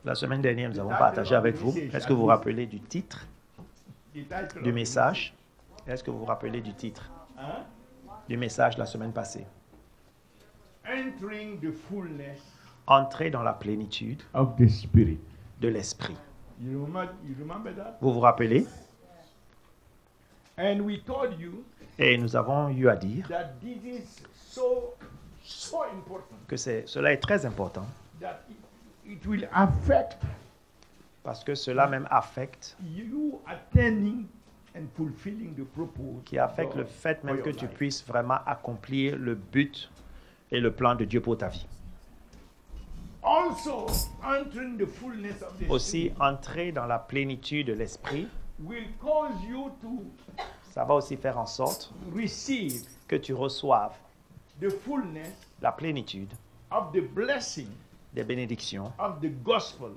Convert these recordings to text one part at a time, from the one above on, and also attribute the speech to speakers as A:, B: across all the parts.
A: La semaine dernière, nous avons partagé avec vous. Est-ce que vous vous rappelez du titre du message? Est-ce que vous vous rappelez du titre du message la semaine passée?
B: Entering the fullness
A: Entrer dans la plénitude
B: of the Spirit.
A: de l'esprit.
B: You remember that?
A: Vous vous rappelez?
B: And we told you
A: Et nous avons eu à dire
B: that this is so important
A: que cela est très important
B: that it will affect
A: parce que cela même affecte,
B: you attending and fulfilling the purpose.
A: qui affecte
B: of
A: le
B: God
A: fait
B: for
A: même
B: your
A: que tu
B: life.
A: puisses vraiment accomplir le but et le plan de Dieu pour ta vie.
B: Also, entering the fullness of the
A: Aussi,
B: Spirit
A: entrer dans la plénitude de l'esprit,
B: will cause you to
A: ça va aussi faire en sorte
B: receive
A: que tu reçoives
B: the fullness
A: la plénitude
B: of the blessing
A: des bénédictions
B: of the gospel,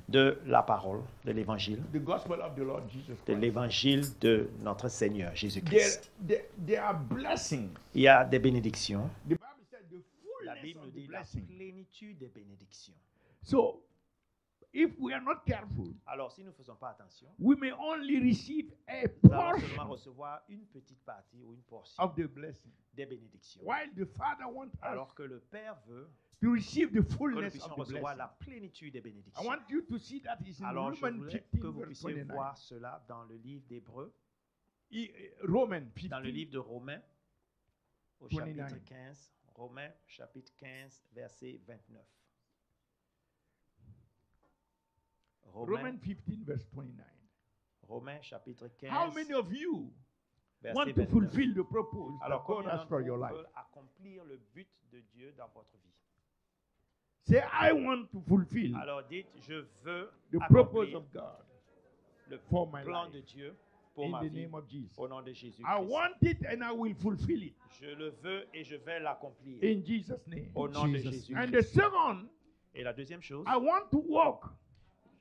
A: de la parole, de l'évangile,
B: the gospel of the Lord Jesus
A: de
B: Christ.
A: l'évangile de notre Seigneur Jésus-Christ.
B: There are blessings.
A: Il y a des bénédictions.
B: The Bible said the
A: La
B: fullness
A: Bible
B: of
A: nous
B: the
A: dit la
B: blessing.
A: plénitude des bénédictions.
B: So, if we are not careful,
A: Alors, si nous ne faisons pas attention,
B: we may only receive a
A: nous allons seulement
B: portion
A: recevoir une petite partie ou une portion
B: of the blessing,
A: des bénédictions.
B: while the Father wants us
A: Alors que le Père veut
B: to receive the
A: que nous
B: fullness
A: puissions
B: of the
A: recevoir
B: blessing.
A: la plénitude des
B: I
A: bénédictions.
B: want you to see that is in
A: Alors, je
B: Romans
A: voulais
B: 15,
A: que vous
B: verse
A: puissiez
B: 29.
A: voir cela dans le livre d'Hébreux,
B: Romans
A: dans le
B: 15,
A: livre de Romains, au
B: 29.
A: chapitre 15. Romains, chapitre 15, verset 29.
B: Romans 15, verse 29.
A: Romains, chapitre 15,
B: How many of you
A: verset
B: want to
A: 29.
B: fulfill the purpose that
A: Alors,
B: God
A: combien
B: has
A: d'entre
B: for your
A: vous
B: life?
A: veulent accomplir le but de Dieu dans votre vie?
B: Say, I want to fulfill
A: Alors dites, je veux
B: the purpose
A: accomplir
B: of God
A: le
B: for my
A: plan
B: life
A: de Dieu pour
B: in
A: ma
B: the
A: vie
B: name of Jesus.
A: au nom de Jésus.
B: I want it and I will fulfill it
A: Je le veux et je vais l'accomplir
B: in Jesus' name.
A: au nom de Jésus.
B: And the second,
A: Et la deuxième chose,
B: I want to walk.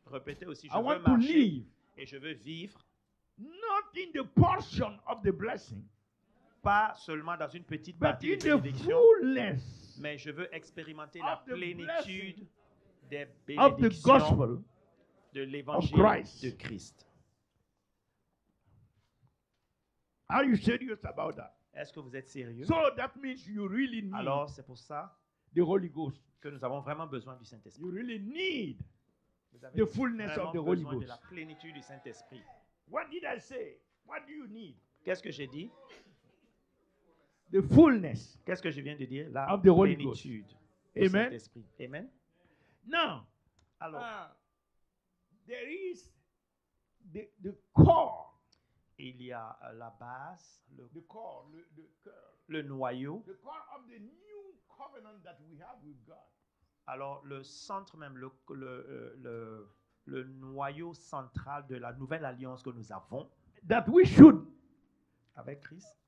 A: répétez aussi, je
B: I
A: veux
B: want to
A: marcher
B: live
A: et je veux vivre,
B: not in the portion of the blessing,
A: pas seulement dans une petite
B: but
A: partie
B: in
A: de
B: the
A: bénédiction,
B: fullness
A: mais je veux expérimenter la
B: of the
A: plénitude des
B: of the
A: bénédictions
B: gospel
A: de
B: of
A: l'évangile
B: Christ.
A: de Christ.
B: Are you serious about that?
A: Est-ce que vous êtes sérieux?
B: So that means you really need
A: Alors, c'est pour ça
B: the Holy Ghost.
A: que nous avons vraiment besoin du Saint-Esprit.
B: You really need
A: Vous avez
B: the fullness
A: vraiment
B: of the Holy
A: besoin de
B: Ghost.
A: la plénitude du Saint-Esprit.
B: What did I say? What do you need?
A: Qu'est-ce que j'ai dit?
B: The fullness.
A: Qu'est-ce que je viens de dire? La
B: Of the Holy Ghost.
A: plénitude du
B: Amen.
A: Saint-Esprit. Amen.
B: Now,
A: Alors,
B: there is the core.
A: il y a la base,
B: The core, the core.
A: le noyau.
B: The core of the new covenant that we have with God.
A: Alors, le centre même, le noyau central de la nouvelle alliance que nous avons
B: That we should
A: avec Christ,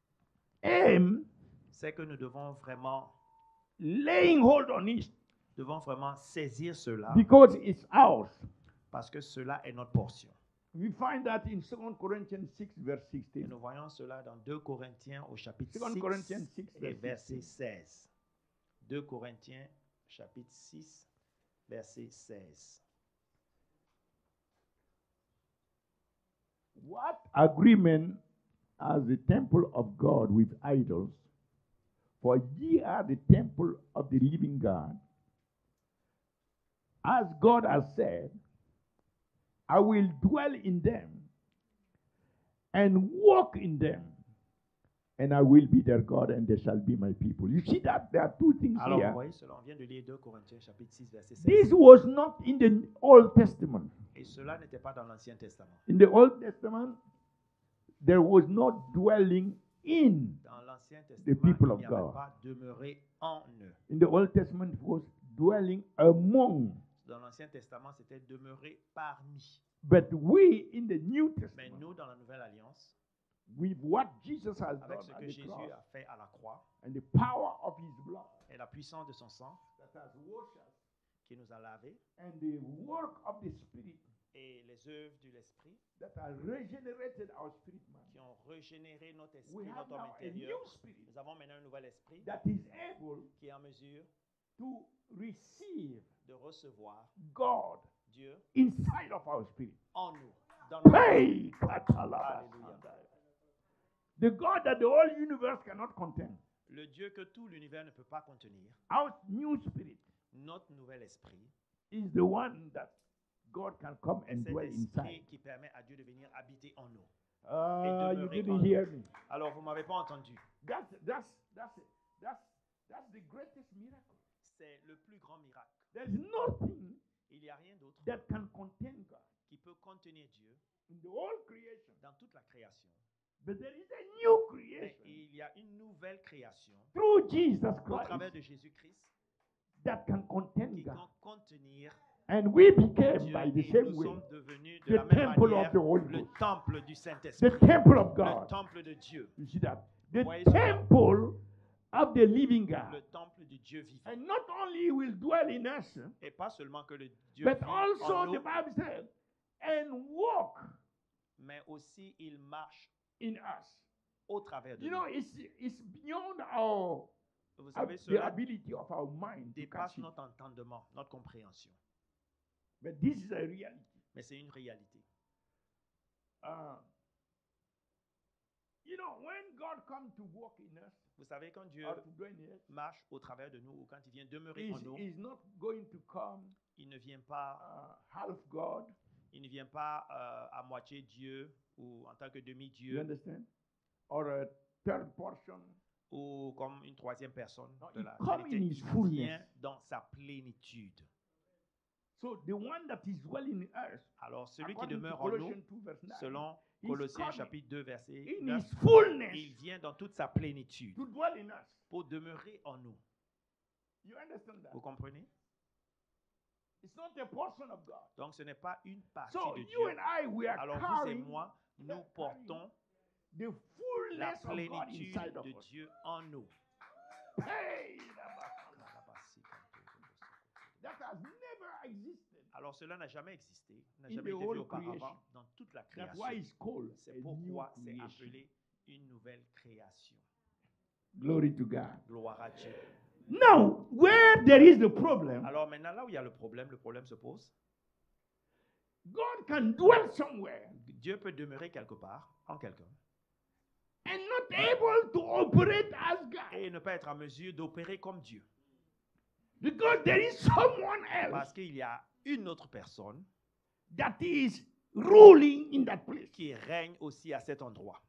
B: aim
A: c'est que nous devons vraiment saisir cela
B: because it's ours.
A: parce que cela est notre portion.
B: We find that in 2 Corinthians 6, verse
A: Et
B: 16.
A: nous voyons cela dans 2 Corinthiens au chapitre
B: 2
A: 6
B: Corinthians 6,
A: et
B: verse
A: verset
B: 16.
A: 16. 2 Corinthiens chapitre 6, verset 16.
B: What agreement has the temple of God with idols? For ye are the temple of the living God. As God has said, I will dwell in them and walk in them, and I will be their God, and they shall be my people. You see that there are two things
A: Alors, vous
B: here.
A: voyez cela, on vient de lire 2 Corinthiens chapitre 6, verset 16.
B: This was not in the Old Testament.
A: Et cela n'était pas dans l'Ancien Testament.
B: In the Old Testament, there was no dwelling in.
A: Dans l'Ancien
B: The
A: Testament,
B: people
A: il
B: of
A: n'y avait
B: God.
A: pas demeuré en eux.
B: In the Old Testament, it was dwelling among.
A: Dans l'Ancien Testament, c'était demeurer parmi.
B: But we, in the New
A: Mais
B: Testament,
A: nous, dans la Nouvelle Alliance,
B: with what Jesus has
A: avec
B: done
A: ce
B: at
A: que
B: the
A: Jésus
B: cross
A: a fait à la croix
B: and the power of His blood
A: et la puissance de son sang
B: that has washed us,
A: qui nous a lavés
B: and the work of the Spirit
A: et les œuvres de l'Esprit
B: that has regenerated our spirit man,
A: qui ont régénéré notre esprit,
B: we have
A: notre homme
B: now a
A: intérieur.
B: new spirit
A: Nous avons maintenant un nouvel esprit
B: that is able
A: qui est en mesure
B: to receive
A: de recevoir
B: God
A: Dieu
B: inside of our spirit.
A: en nous, dans notre
B: Hey,
A: esprit.
B: katalaba.
A: Alléluia.
B: The God that the whole universe cannot contain.
A: Le Dieu que tout l'univers ne peut pas contenir,
B: Our new spirit
A: notre nouvel esprit,
B: is the one that God can come and
A: cet
B: dwell
A: esprit
B: inside.
A: qui permet à Dieu de venir habiter en nous.
B: You
A: demeurer
B: didn't
A: en
B: hear me.
A: Alors, vous ne m'avez pas entendu.
B: That's the greatest miracle.
A: C'est le plus grand miracle.
B: There's nothing
A: Il n'y a rien d'autre
B: that can contain God
A: qui peut contenir Dieu
B: in the whole creation.
A: dans toute la création.
B: But there is a new
A: Mais
B: creation
A: il y a une nouvelle création
B: through Jesus
A: au travers
B: Christ
A: de Jésus-Christ
B: that can contain
A: qui
B: God.
A: peut contenir
B: And we became,
A: Dieu,
B: by the
A: et
B: same
A: nous
B: way,
A: sommes devenus de
B: the
A: la même
B: temple
A: manière
B: of the Holy
A: le
B: Ghost.
A: temple du
B: The
A: Saint-Esprit,
B: temple of
A: le
B: God.
A: temple de Dieu,
B: You see that? The
A: Voyez cela?
B: temple of the living God.
A: le temple du Dieu vivant.
B: And not only will dwell in us,
A: Et pas seulement que le Dieu
B: but
A: vit
B: also
A: en
B: the
A: nous,
B: Bible said, and walk
A: mais aussi il marche
B: in us.
A: au travers de
B: You
A: nous.
B: know, it's beyond our
A: Vous savez,
B: the
A: cela
B: ability of our mind to
A: dépasse
B: catch it.
A: notre entendement, notre compréhension.
B: But this is a reality.
A: Mais c'est une réalité.
B: You know, when God comes to walk in us
A: Vous savez, quand Dieu
B: or to dwell in us,
A: marche au travers de nous ou quand il vient demeurer en nous,
B: he's not going to come
A: il ne vient pas,
B: half God.
A: il ne vient pas à moitié Dieu ou en tant que
B: You
A: demi-dieu
B: understand? Or a third portion.
A: ou comme une troisième personne
B: No,
A: de
B: he
A: la
B: come
A: Trinité.
B: in his
A: Il
B: fullness.
A: vient dans sa plénitude.
B: So the one that is dwelling in us,
A: Alors, celui qui
B: according to
A: demeure en
B: Colossians
A: nous,
B: 2 verse 9,
A: selon
B: he's
A: Colossiens
B: coming
A: chapitre 2, verset
B: in
A: 9,
B: his fullness
A: il vient dans toute sa plénitude
B: to dwell in us.
A: pour demeurer en nous.
B: You understand that?
A: Vous comprenez?
B: It's not a portion of God.
A: Donc, ce n'est pas une partie
B: So
A: de
B: you
A: Dieu.
B: and I, we are
A: Alors, vous et
B: carrying
A: moi, nous portons
B: the
A: la
B: fullness of God
A: plénitude
B: inside of
A: de
B: us.
A: Dieu en nous.
B: Hey, that has never existed.
A: Alors, cela n'a jamais existé, n'a
B: In
A: jamais
B: the
A: été
B: whole
A: vu auparavant
B: creation.
A: dans toute la
B: That's
A: création.
B: why it's called a
A: C'est
B: new
A: pourquoi c'est
B: creation.
A: appelé une nouvelle création.
B: Glory to God.
A: Gloire à Dieu.
B: Now, where there is the problem,
A: Alors maintenant, là où il y a le problème se pose.
B: God can dwell somewhere
A: Dieu peut demeurer quelque part, en quelqu'un,
B: and not able to operate as God.
A: et ne pas être en mesure d'opérer comme Dieu.
B: Because there is someone else
A: Parce qu'il y a une autre personne
B: that is ruling in that place.
A: qui règne aussi à cet endroit.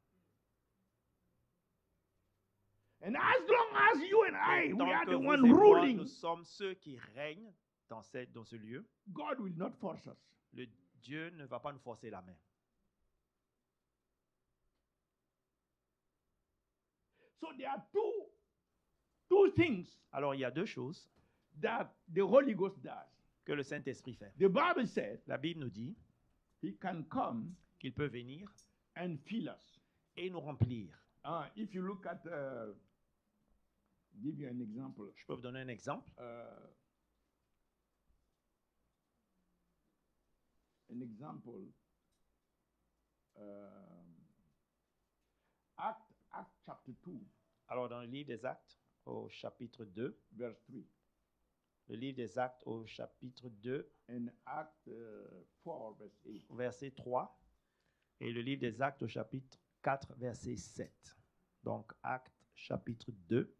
B: And as long as you and I,
A: Et
B: we
A: tant
B: are
A: que
B: the
A: vous
B: one
A: et moi,
B: ruling,
A: nous sommes ceux qui règnent dans ce lieu,
B: God will not force us.
A: le Dieu ne va pas nous forcer la main.
B: So there are two things
A: Alors il y a deux choses
B: that the Holy Ghost does.
A: que le Saint-Esprit fait.
B: The Bible said
A: La Bible nous dit
B: he can come
A: qu'il peut venir
B: and fill us.
A: et nous remplir.
B: If you look at, give you an example.
A: Je peux vous donner un exemple.
B: An example. Acts chapter 2,
A: Alors dans le livre des Actes, au chapitre 2,
B: verse 3.
A: le livre des Actes au chapitre 2,
B: And Acts 4, verse 8.
A: verset 3, et le livre des Actes au chapitre 4, verset 7. Donc Actes chapitre 2,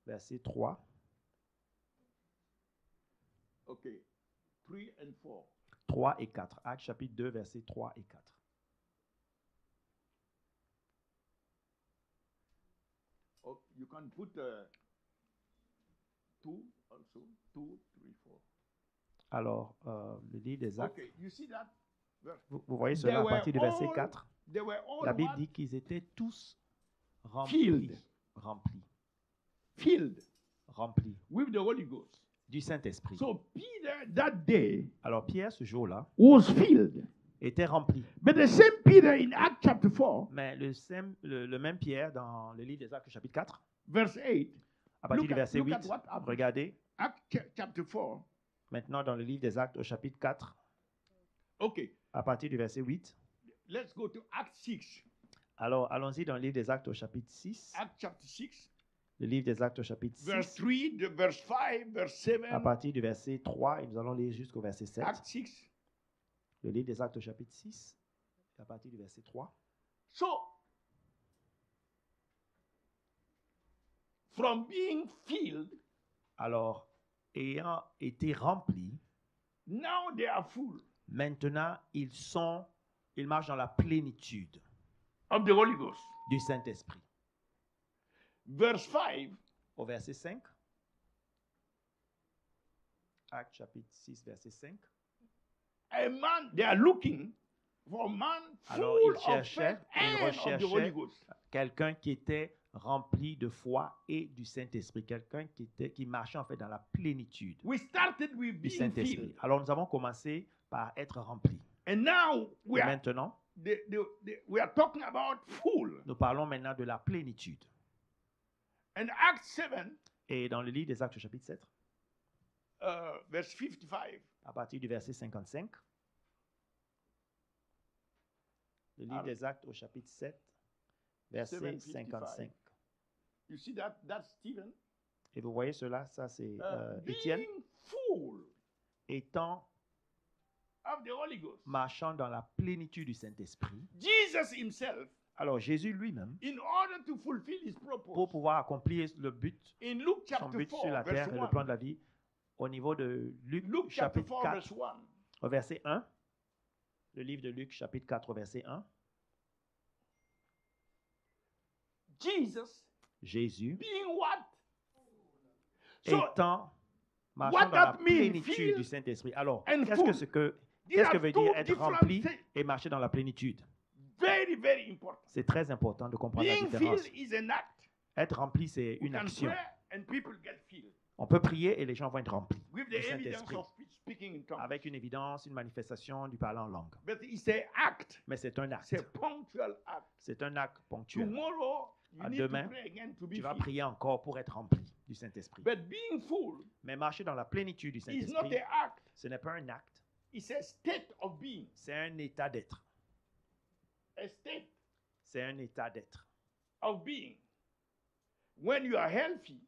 A: verset 3.
B: Okay, 3 and 4.
A: 3 et 4. Actes chapitre 2, versets 3 et 4.
B: Oh, you can put 2 also. 2, 3, 4.
A: Alors, le livre des Actes,
B: Okay, you see that? Verse.
A: vous voyez cela à partir du verset
B: all-
A: 4.
B: They were all
A: La Bible
B: what?
A: dit qu'ils étaient tous remplis,
B: Filled.
A: remplis,
B: Filled
A: remplis
B: with the Holy Ghost.
A: du Saint-Esprit.
B: So Peter that day
A: Alors Pierre, ce jour-là,
B: was filled.
A: était rempli.
B: But the same Peter in Acts chapter 4,
A: Mais le même Pierre, dans le livre des Actes, chapitre 4,
B: verse 8,
A: à partir
B: Look
A: du
B: at-
A: verset
B: look
A: 8,
B: at what happened.
A: regardez,
B: Acts chapter 4.
A: maintenant dans le livre des Actes, au chapitre 4,
B: Okay,
A: à partir du verset 8.
B: let's go to Acts 6.
A: Alors, allons-y dans le livre des Actes, au chapitre 6.
B: Acts chapter 6,
A: Le livre des Actes, au chapitre 6.
B: verse 3, verse 5, verse 7.
A: À partir du verset 3, et nous allons lire jusqu'au verset 7.
B: Acts 6,
A: Le livre des Actes au chapitre 6, à partir du verset 3.
B: So, from being filled,
A: Alors, ayant été remplis,
B: now they are full
A: maintenant ils marchent dans la plénitude
B: of the Holy Ghost.
A: du Saint-Esprit.
B: Verse 5,
A: Au verset 5, Actes chapitre 6, verset 5.
B: a man, they are looking for a man
A: Alors,
B: full
A: ils
B: of
A: cherchaient,
B: faith
A: ils
B: and of the Holy
A: recherchaient
B: Ghost.
A: quelqu'un qui était rempli de foi et du Saint-Esprit, quelqu'un qui marchait en fait dans la plénitude
B: We started with
A: du
B: being
A: Saint-Esprit.
B: filled.
A: Alors, nous avons commencé par être remplis.
B: And now we
A: Et
B: are,
A: maintenant,
B: we are talking about full.
A: nous parlons maintenant de la plénitude.
B: And Acts 7,
A: Et dans le livre des Actes, chapitre 7,
B: verse 55,
A: à partir du verset 55, le livre des Actes au chapitre 7, verset 55.
B: you see that? That's Stephen.
A: Et vous voyez cela, ça c'est Étienne,
B: Being full
A: étant
B: of the Holy Ghost.
A: marchant dans la plénitude du Saint-Esprit.
B: Jesus himself,
A: Alors Jésus lui-même,
B: in order to fulfill his
A: pour
B: purpose,
A: pouvoir accomplir le but,
B: in Luke
A: son
B: chapter
A: but sur
B: 4,
A: la
B: verse
A: terre et le plan
B: 1,
A: de la vie, au niveau de Luc,
B: Luke chapter
A: chapitre
B: 4,
A: 4,
B: verse 1,
A: au verset 1, le livre de Luc, chapitre 4, au verset 1,
B: Jesus
A: Jésus,
B: being what? So,
A: étant marchant
B: what
A: dans la
B: that mean,
A: plénitude
B: filled
A: du Saint-Esprit. Alors,
B: and
A: qu'est-ce
B: full.
A: que
B: these
A: qu'est-ce que
B: are
A: veut
B: two
A: dire être
B: different
A: rempli
B: things.
A: et marcher dans la plénitude?
B: Very, very important.
A: C'est très important de comprendre la
B: Being
A: différence.
B: filled is an act.
A: Être rempli, c'est
B: We
A: une
B: can
A: action.
B: pray and people get filled
A: On peut prier et les gens vont être remplis
B: with
A: du
B: the evidence
A: Saint-Esprit,
B: of speaking in tongues.
A: avec une évidence, une manifestation du parler en langue.
B: But it's an act.
A: Mais c'est un
B: It's a
A: acte.
B: punctual act.
A: C'est un acte ponctuel.
B: Tomorrow, you
A: À
B: need
A: demain,
B: to pray again to be
A: Tu vas
B: filled.
A: prier encore pour être rempli du Saint-Esprit.
B: But being full
A: Mais marcher dans la plénitude du
B: is not
A: Saint-Esprit,
B: an act.
A: ce n'est pas un acte,
B: It's a state of being.
A: c'est un état d'être.
B: A state
A: C'est un état d'être.
B: of being. When you are healthy,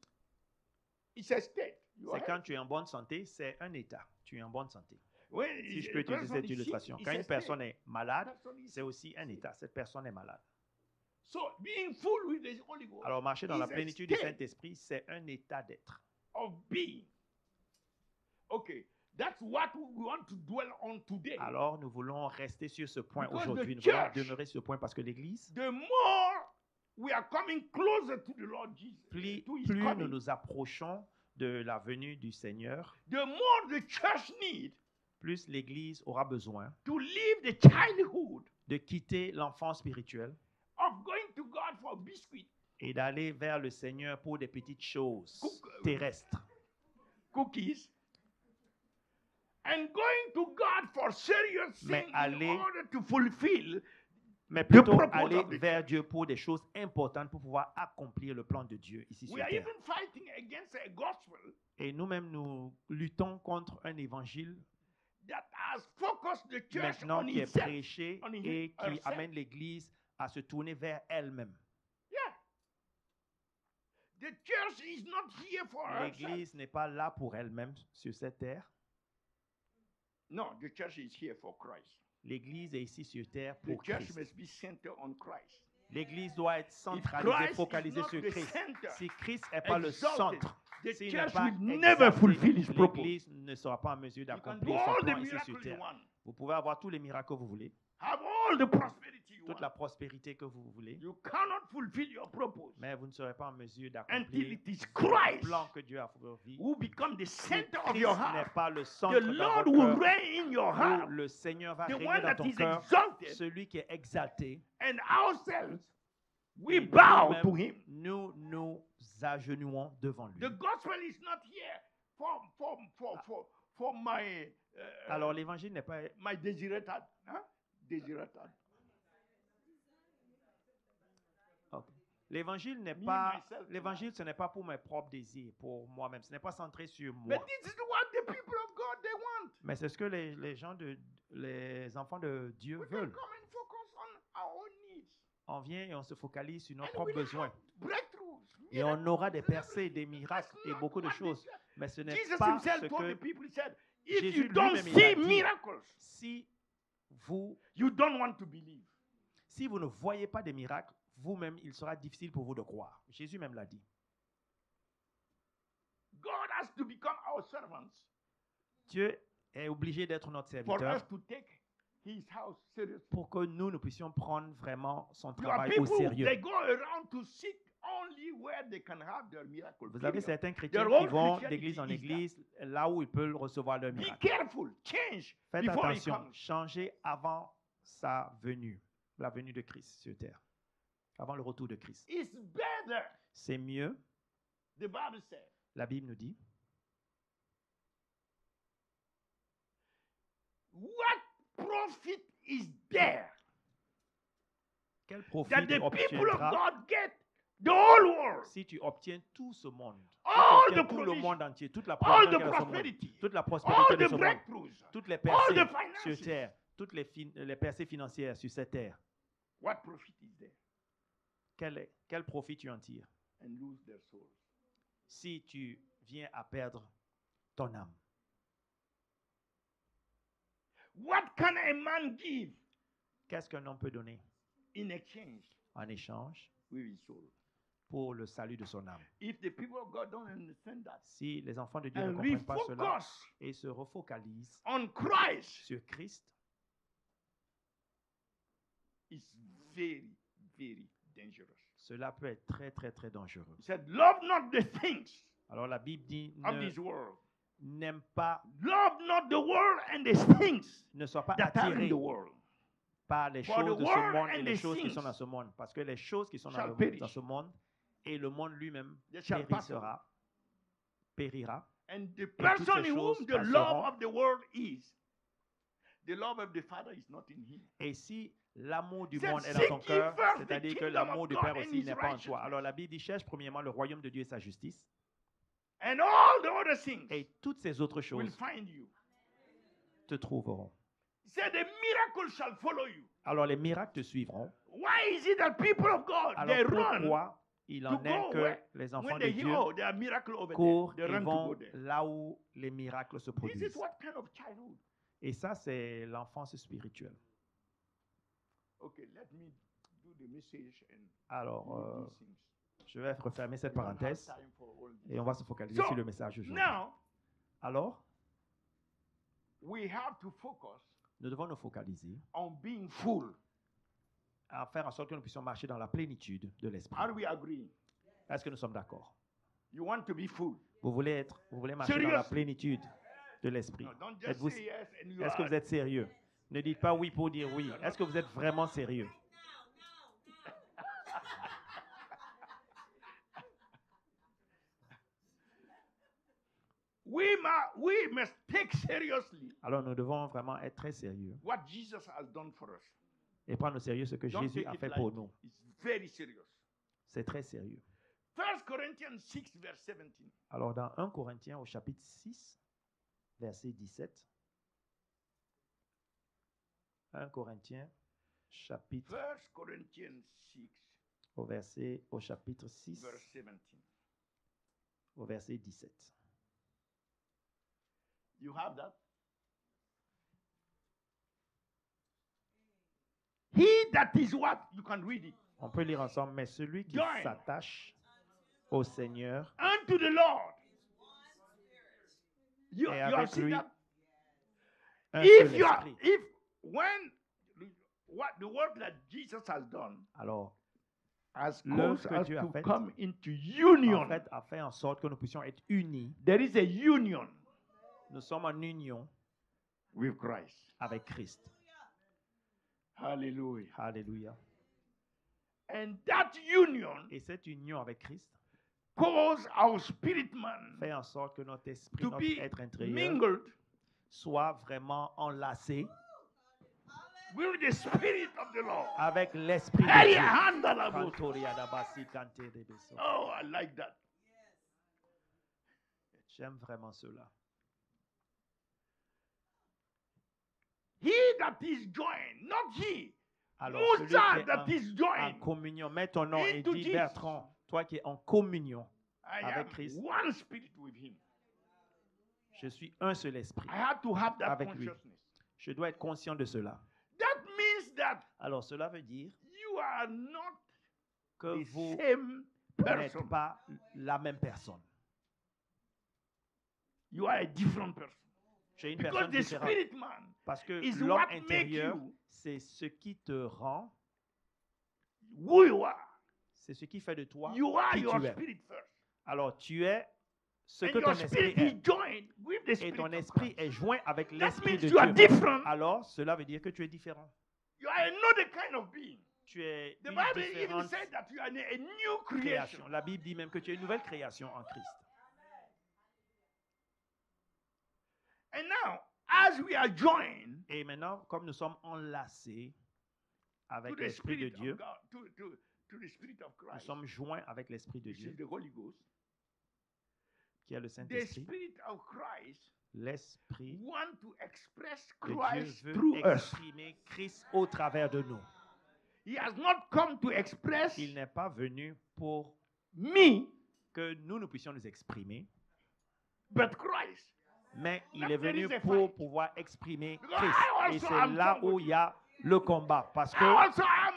B: it's a state. You are
A: C'est quand tu es en bonne santé, c'est un état. Tu es en bonne santé.
B: When
A: Si je
B: a
A: peux utiliser
B: person
A: cette
B: is sick,
A: illustration,
B: it's
A: quand
B: a
A: une
B: state.
A: personne est malade,
B: Person is
A: c'est aussi un état. Cette personne est malade.
B: So being full with the Holy Ghost
A: Alors, marcher dans
B: is
A: la
B: a
A: plénitude du
B: state
A: Saint-Esprit, c'est un état d'être.
B: of being. Okay, that's what we want to dwell on today.
A: Alors, nous voulons rester sur ce point
B: Because
A: aujourd'hui.
B: the
A: Nous voulons
B: church-
A: demeurer sur ce point parce que l'Église,
B: The more we are coming closer to the Lord Jesus, to his
A: plus nous
B: coming,
A: nous approchons de la venue du Seigneur,
B: the more the church need
A: plus l'Église aura besoin
B: to leave the childhood
A: de quitter l'enfant spirituel
B: of going to God for biscuit,
A: et d'aller vers le Seigneur pour des petites choses terrestres.
B: cookies, and going to God for serious
A: Mais
B: things in
A: aller-
B: order to fulfill.
A: Mais plutôt
B: purpose
A: aller
B: of the
A: vers Dieu pour des choses importantes pour pouvoir accomplir le plan de Dieu ici sur
B: We are
A: terre.
B: even fighting against a gospel
A: Et nous-mêmes, nous luttons contre un évangile
B: that has focused the church
A: maintenant
B: on
A: qui est
B: itself.
A: prêché
B: on
A: et qui
B: herself.
A: amène l'Église à se tourner vers elle-même.
B: Yeah. The church is not here for herself.
A: L'Église n'est pas là pour elle-même sur cette terre.
B: No, the church is here for Christ.
A: L'Église est ici sur terre
B: The
A: pour
B: church
A: Christ.
B: must be centered on Christ.
A: L'Église doit être
B: If
A: centralisée,
B: Christ is
A: focalisée
B: not
A: sur
B: the
A: Christ.
B: center,
A: Si Christ n'est pas le
B: exalted,
A: centre,
B: the
A: s'il n'est
B: church
A: pas
B: will never
A: exalté,
B: fulfill his purpose.
A: l'Église ne sera pas en mesure
B: You can do
A: d'accomplir son
B: all the
A: plan ici sur
B: miracles you
A: terre.
B: want,
A: Vous pouvez avoir tous les miracles que vous voulez,
B: have all the prosperity you
A: toute la
B: want.
A: prospérité que vous voulez,
B: You cannot fulfill your purpose
A: mais vous ne serez pas en mesure
B: until
A: d'accomplir
B: it is
A: le
B: Christ
A: plan que Dieu a pour votre vie.
B: who become the
A: Si
B: center of
A: Christ
B: your
A: n'est
B: heart.
A: pas le
B: The
A: centre dans
B: Lord
A: votre
B: will
A: cœur,
B: reign in your
A: où
B: heart.
A: le Seigneur va
B: The
A: régner
B: one
A: dans
B: that
A: ton
B: is
A: cœur,
B: exalted,
A: celui qui est exalté.
B: and ourselves, we
A: Et
B: bow
A: nous-mêmes,
B: to him.
A: nous nous agenouillons devant lui.
B: The gospel is not here for my
A: Alors l'évangile n'est pas...
B: my desiratad. Huh? Desiratad.
A: Ok. L'évangile n'est
B: Me,
A: pas...
B: myself,
A: L'évangile, ce n'est pas pour mes propres désirs, pour moi-même. Ce n'est pas centré sur moi.
B: But this is what the people of God they want.
A: Mais c'est ce que les enfants de Dieu
B: We can
A: veulent.
B: come and focus on our own needs.
A: On vient et on se focalise sur nos
B: And
A: propres
B: we'll
A: besoins.
B: have breakthroughs.
A: Et on aura des
B: miracles.
A: percées, des miracles
B: That's
A: et
B: not
A: beaucoup de
B: what
A: choses.
B: this-
A: Mais ce n'est
B: Jesus
A: pas
B: himself
A: ce
B: told
A: que
B: the people, he said, if
A: Jésus
B: you don't
A: lui-même, il a
B: see
A: dit,
B: miracles,
A: si
B: You don't want to believe.
A: Si vous ne voyez pas des miracles, vous-même, il sera difficile pour vous de croire. Jésus même l'a dit.
B: God has to become our servants
A: Dieu est obligé d'être notre
B: for
A: serviteur
B: us to take his house seriously.
A: pour que nous puissions prendre vraiment son
B: There are
A: travail au
B: people,
A: sérieux.
B: they go around to seek only where they can have their miracle.
A: Vous avez
B: Period.
A: certains chrétiens
B: Their
A: qui
B: own
A: vont
B: Christianity
A: d'église en
B: is
A: église, là où ils peuvent recevoir leur
B: Be
A: miracle.
B: careful, change
A: Faites
B: before he
A: attention,
B: comes.
A: changez avant sa venue, la venue de Christ sur terre, avant le retour de Christ.
B: It's better,
A: C'est mieux,
B: the Bible says,
A: la Bible nous dit,
B: what profit is there
A: quel profit
B: that the
A: tu
B: people of
A: obtiendras
B: God get the whole world,
A: si tu obtiens tout ce monde, si
B: all
A: tu obtiens
B: the
A: tout le
B: provision,
A: monde entier, toute la
B: all
A: provision
B: the
A: qu'il y a dans ce monde,
B: prosperity,
A: toute la
B: all
A: prospérité de
B: the
A: ce monde,
B: breakthroughs,
A: toutes les
B: all
A: percées
B: the
A: sur
B: finances.
A: terre, toutes les percées financières sur cette terre,
B: What profit is there?
A: quel profit tu en tires
B: And lose their souls.
A: si tu viens à perdre ton âme?
B: What can a man give
A: Qu'est-ce qu'un homme peut donner
B: in exchange
A: en échange
B: with his soul?
A: pour le salut de son âme?
B: If the people of God don't understand that
A: Si les enfants de Dieu ne
B: and
A: comprennent pas cela
B: refocus
A: et se refocalisent
B: on Christ,
A: sur Christ,
B: it's very, very dangerous.
A: cela peut être très, très, très dangereux.
B: He said, love not the things
A: Alors la Bible dit,
B: of this world.
A: n'aime pas,
B: Love not the world and the things
A: ne sois pas
B: that are in
A: attiré
B: the world.
A: par les
B: For
A: choses
B: the
A: de ce
B: world
A: monde et
B: and
A: les
B: the
A: choses qui
B: things
A: sont dans ce monde. Parce que les choses qui sont
B: shall
A: dans
B: perish.
A: ce monde et le monde lui-même
B: They shall pass away.
A: périra.
B: And the
A: toutes
B: person
A: ces
B: in whom
A: choses
B: the love
A: passeront.
B: of the world is, the love of the Father is not in him.
A: Et si l'amour du
B: Said,
A: monde est dans
B: "Seek
A: ton
B: ye
A: cœur,
B: first the
A: c'est-à-dire que
B: kingdom
A: l'amour
B: of
A: du
B: God
A: Père
B: and
A: aussi
B: his
A: n'est pas en toi.
B: righteousness.
A: Alors la Bible dit, cherche premièrement le royaume de Dieu et sa justice.
B: And all the other things
A: Et toutes ces autres
B: will
A: choses
B: find you.
A: te trouveront.
B: He said, the miracle shall follow you.
A: Alors les miracles te suivront.
B: Why is it that people of God, they
A: Alors
B: run
A: pourquoi il
B: to
A: en est
B: go
A: que
B: where,
A: les enfants
B: when
A: de
B: they
A: Dieu
B: hear, oh, there are miracles over
A: courent
B: there, they
A: et
B: run to
A: vont
B: go there.
A: là où les miracles se
B: This is
A: produisent?
B: what kind of childhood?
A: Et ça, c'est l'enfance spirituelle.
B: Okay, let me do the message and
A: Alors,
B: leave these things.
A: je vais refermer cette
B: We don't have
A: parenthèse
B: time for all this.
A: et on va se focaliser
B: So,
A: sur le message aujourd'hui.
B: Now,
A: Alors,
B: we have to focus
A: nous devons nous focaliser
B: on being full.
A: à faire en sorte que nous puissions marcher dans la plénitude de l'esprit.
B: Are we agreeing?
A: Est-ce que nous sommes d'accord?
B: You want to be full.
A: Vous voulez marcher dans la
B: Seriously?
A: plénitude de l'esprit.
B: No, don't just
A: Êtes-vous-
B: say yes and you
A: Est-ce que
B: are.
A: vous êtes sérieux? Ne dites pas oui pour dire oui. Est-ce que vous êtes vraiment sérieux?
B: We must take seriously
A: Alors nous devons vraiment être très sérieux
B: what Jesus has done for us.
A: et prendre au sérieux ce que
B: Don't
A: Jésus
B: take
A: a
B: it
A: fait
B: light.
A: pour nous.
B: It's very serious.
A: C'est très sérieux.
B: 1 Corinthians 6, verse 17.
A: Alors dans 1 Corinthiens au chapitre 6, verset 17. 1 Corinthiens chapitre
B: 1 Corinthians 6,
A: au chapitre 6
B: verse 17.
A: au verset 17.
B: You have that? He that is what? You can read it.
A: On peut lire ensemble, mais celui qui
B: Join.
A: s'attache au Seigneur
B: Unto the Lord. You
A: et
B: have
A: avec
B: seen
A: lui
B: that?
A: un
B: If
A: seul
B: you are,
A: esprit.
B: if when what the work that Jesus has done
A: Alors,
B: has
A: l'œuvre
B: caused
A: que
B: us
A: Dieu a
B: to
A: faite,
B: come into
A: en
B: union.
A: fait, a fait en sorte que nous puissions être unis.
B: There is a union
A: Nous sommes en union
B: with Christ.
A: avec Christ.
B: Hallelujah.
A: Alléluia.
B: And that union
A: Et cette union avec Christ
B: causes our spirit man
A: fait en sorte que notre esprit,
B: to
A: notre
B: be
A: être intérieur
B: mingled
A: soit vraiment enlacé
B: with the spirit of the Lord.
A: avec l'esprit de
B: Hey,
A: Dieu.
B: handalabo.
A: Kantoria dabasi kante rebeso.
B: Oh, I like that.
A: J'aime vraiment cela.
B: He that is joined, not he.
A: Alors,
B: You
A: celui qui
B: that
A: est
B: that is
A: en
B: joined.
A: communion, mets ton nom et
B: Into
A: dis
B: Jesus.
A: Bertrand, toi qui es en communion
B: I
A: avec
B: am
A: Christ.
B: one spirit with him.
A: Je suis un seul esprit
B: I have to have that
A: avec lui.
B: consciousness.
A: Je dois être conscient de cela.
B: that
A: Alors cela veut dire
B: you are not
A: que
B: the
A: vous
B: same
A: n'êtes
B: person.
A: pas la même personne.
B: You are a different person.
A: Tu es une
B: Because
A: personne
B: the
A: différente.
B: spirit man
A: Parce que
B: is
A: l'homme
B: what make
A: intérieur,
B: you
A: c'est ce qui te rend,
B: who you are.
A: c'est ce qui fait de toi
B: You are
A: qui
B: your
A: tu es.
B: spirit first.
A: Alors tu es ce que
B: And
A: ton
B: your
A: esprit
B: spirit is
A: est.
B: joined with the
A: Et
B: spirit
A: ton
B: of
A: esprit
B: Christ.
A: est joint avec
B: That
A: l'esprit
B: means
A: de
B: you are
A: Dieu.
B: different.
A: Alors cela veut dire que tu es différent.
B: You are another kind of being.
A: Tu es
B: The
A: une
B: Bible even
A: différente
B: said that you are a new creation.
A: création. La Bible dit même que tu es une nouvelle création en Christ.
B: And now, as we are joined
A: Et maintenant, comme nous sommes enlacés
B: to
A: avec
B: the
A: l'esprit de
B: spirit
A: Dieu,
B: of God, to the spirit of
A: nous
B: Christ,
A: sommes joints avec l'esprit de
B: which is
A: Dieu,
B: the Holy Ghost,
A: qui est le
B: the
A: Saint-Esprit.
B: spirit of Christ
A: L'esprit
B: want to express
A: de Dieu
B: Christ
A: veut
B: through us.
A: exprimer Christ au travers de nous.
B: He has not come to express
A: Il n'est pas venu pour
B: me,
A: que nous puissions nous exprimer,
B: but Christ.
A: mais il
B: That
A: est
B: there
A: venu
B: is a
A: pour
B: fight.
A: pouvoir exprimer
B: Because
A: Christ.
B: I
A: Et
B: also
A: c'est
B: am
A: là
B: from
A: où
B: with
A: il y a le combat. Parce
B: I
A: que
B: also have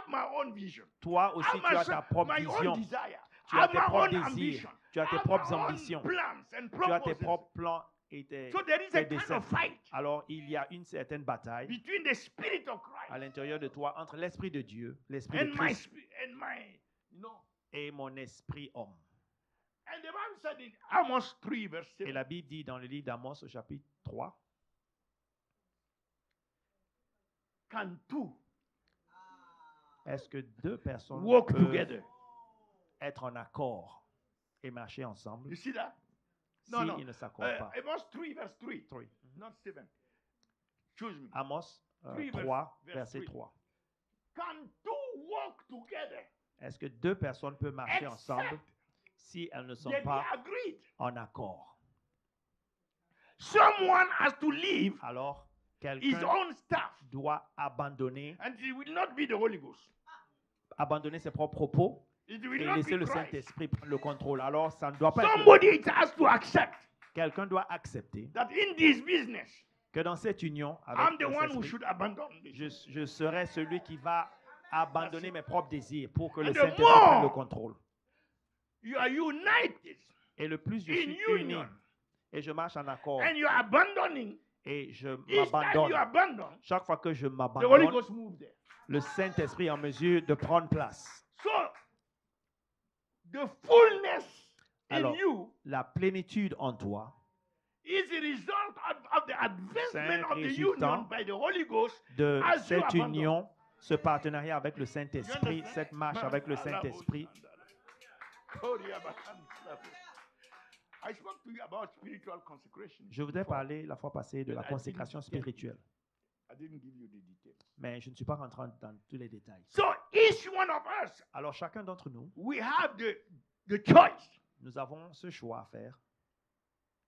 B: my own vision.
A: toi aussi,
B: I
A: tu as
B: must
A: ta
B: have
A: propre
B: my own
A: vision.
B: desire.
A: Tu
B: I
A: as
B: have
A: tes
B: my
A: propres
B: own
A: désirs.
B: ambition.
A: Tu as
B: I
A: tes
B: have
A: propres
B: my own
A: ambitions.
B: plans and
A: Tu as tes
B: purposes.
A: propres plans et tes,
B: So there is
A: tes
B: a kind
A: desseins.
B: of fight
A: Alors, il y a une certaine bataille
B: between the spirit of
A: à
B: Christ
A: l'intérieur de toi entre l'esprit de Dieu, l'esprit de
B: and my
A: Christ
B: and my,
A: et mon esprit homme.
B: And the Bible said in Amos 3 verse
A: Et
B: 7.
A: la Bible dit dans le livre d'Amos au chapitre 3,
B: Can two
A: est-ce que deux personnes
B: walk
A: peuvent
B: together?
A: être en accord et marcher ensemble
B: You see that?
A: si
B: No, no.
A: ils ne s'accordent pas?
B: Amos 3 verse 3.
A: 3.
B: Not 7. Choose me.
A: Amos
B: 3
A: 3,
B: verse
A: verset
B: 3.
A: 3.
B: Can two walk together
A: Est-ce que deux personnes peuvent marcher ensemble
B: except
A: si elles ne sont
B: they be
A: pas
B: agreed?
A: en accord?
B: Someone has to leave
A: Alors,
B: his
A: quelqu'un
B: own stuff,
A: doit abandonner
B: and it will not be the Holy Ghost.
A: ses propres propos
B: It will
A: et
B: not
A: laisser
B: be
A: le
B: Christ.
A: Saint-Esprit prendre le contrôle. Alors, ça ne doit pas être...
B: Somebody has to accept
A: Quelqu'un doit accepter
B: that in this business,
A: que dans cette union
B: I'm
A: avec
B: the
A: le
B: one who
A: Saint-Esprit,
B: should abandon this.
A: je serai celui qui va abandonner mes propres désirs pour que le
B: And the
A: Saint-Esprit
B: more
A: prenne le contrôle.
B: You are united
A: Et le plus je
B: in
A: suis uni
B: union,
A: et je marche en accord
B: and you are abandoning.
A: et je
B: Each time you
A: m'abandonne,
B: abandon,
A: chaque fois que je
B: the Holy
A: m'abandonne,
B: Ghost moves there.
A: le Saint-Esprit est en mesure de prendre place.
B: So, the fullness
A: Alors,
B: in you
A: la plénitude en toi,
B: is a result of the advancement of the
A: résultant
B: union by the Holy Ghost
A: de
B: as you
A: cette
B: abandon.
A: union, ce partenariat avec le
B: You
A: Saint-Esprit,
B: understand?
A: cette marche avec le Saint-Esprit.
B: I spoke to you about spiritual consecration.
A: Je voudrais
B: before.
A: parler la fois passée de la consécration spirituelle,
B: I didn't give you the details.
A: mais je ne suis pas rentré dans tous les détails.
B: So each one of us,
A: Alors chacun d'entre nous,
B: we have the choice
A: nous avons ce choix à faire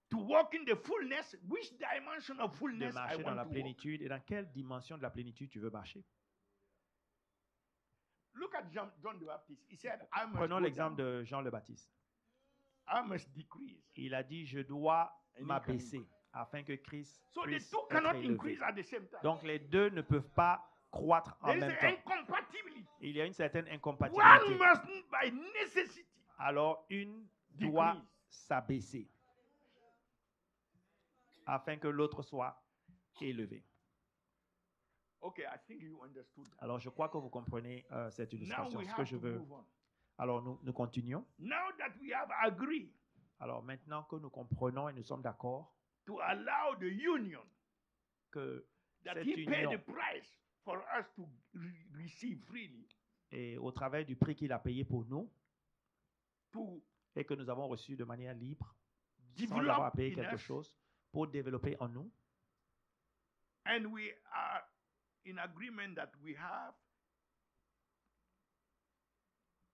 B: to walk in the fullness. Which dimension of
A: de
B: fullness I
A: marcher dans
B: want
A: la
B: to walk?
A: plénitude et dans quelle dimension de la plénitude tu veux marcher.
B: Look at John the Baptist. He said, I must
A: Prenons
B: go
A: l'exemple
B: down.
A: de Jean le Baptiste.
B: I must decrease.
A: Il a dit, je dois
B: And he
A: m'abaisser afin que Christ
B: So the
A: puisse
B: two
A: être
B: cannot
A: élevé.
B: increase at the same time.
A: Donc les deux ne peuvent pas croître en
B: There is
A: même
B: an
A: temps.
B: incompatibility.
A: Il y a une certaine
B: One
A: incompatibilité.
B: must by necessity
A: Alors une doit
B: decrease.
A: s'abaisser afin que l'autre soit élevé.
B: Okay, I think you understood that.
A: Alors je crois que vous comprenez cette
B: Now
A: illustration.
B: we
A: Ce que
B: have
A: je
B: to
A: veux.
B: move on.
A: Alors nous continuons.
B: Now that we have agreed
A: Alors maintenant que nous comprenons et nous sommes d'accord
B: to allow the union
A: que
B: that
A: cette
B: he paid the
A: union
B: price for us to receive freely,
A: est au travers du prix qu'il a payé pour nous
B: to
A: et que nous avons reçu de manière libre, sans
B: develop
A: avoir à payer
B: in
A: quelque
B: us,
A: chose, pour développer en nous.
B: and we are in agreement that we have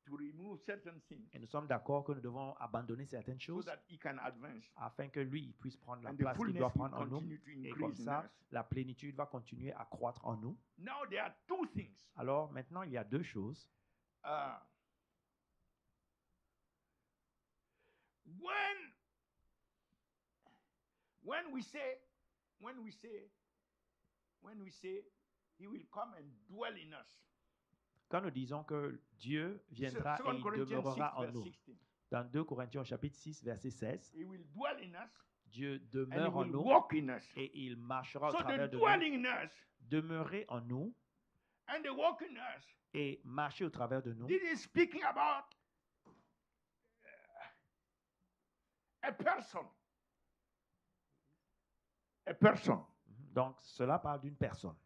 B: to remove certain things
A: Et nous sommes d'accord que nous devons abandonner certaines
B: so
A: choses
B: that he can advance.
A: afin que lui il puisse prendre la
B: And the
A: place qu'il doit
B: fullness will
A: prendre en nous.
B: continue to
A: Et comme
B: increase in
A: ça,
B: us.
A: la plénitude va continuer à croître en nous.
B: Now there are two things.
A: Alors maintenant, il y a deux choses.
B: When we say He will come and dwell in us.
A: Quand nous disons que Dieu viendra et
B: 2
A: il
B: Corinthians 6,
A: demeurera en
B: verse
A: nous,
B: 16.
A: dans 2 Corinthiens chapitre 6, verset 16,
B: He will dwell in us
A: Dieu
B: and he
A: demeure en
B: will
A: nous
B: walk in us.
A: et il marchera au
B: So the
A: travers de nous.
B: dwelling in us
A: Demeurer en nous
B: and the walking in us,
A: et marcher au travers de nous,
B: this is speaking about a person. A person.
A: donc cela parle d'une personne.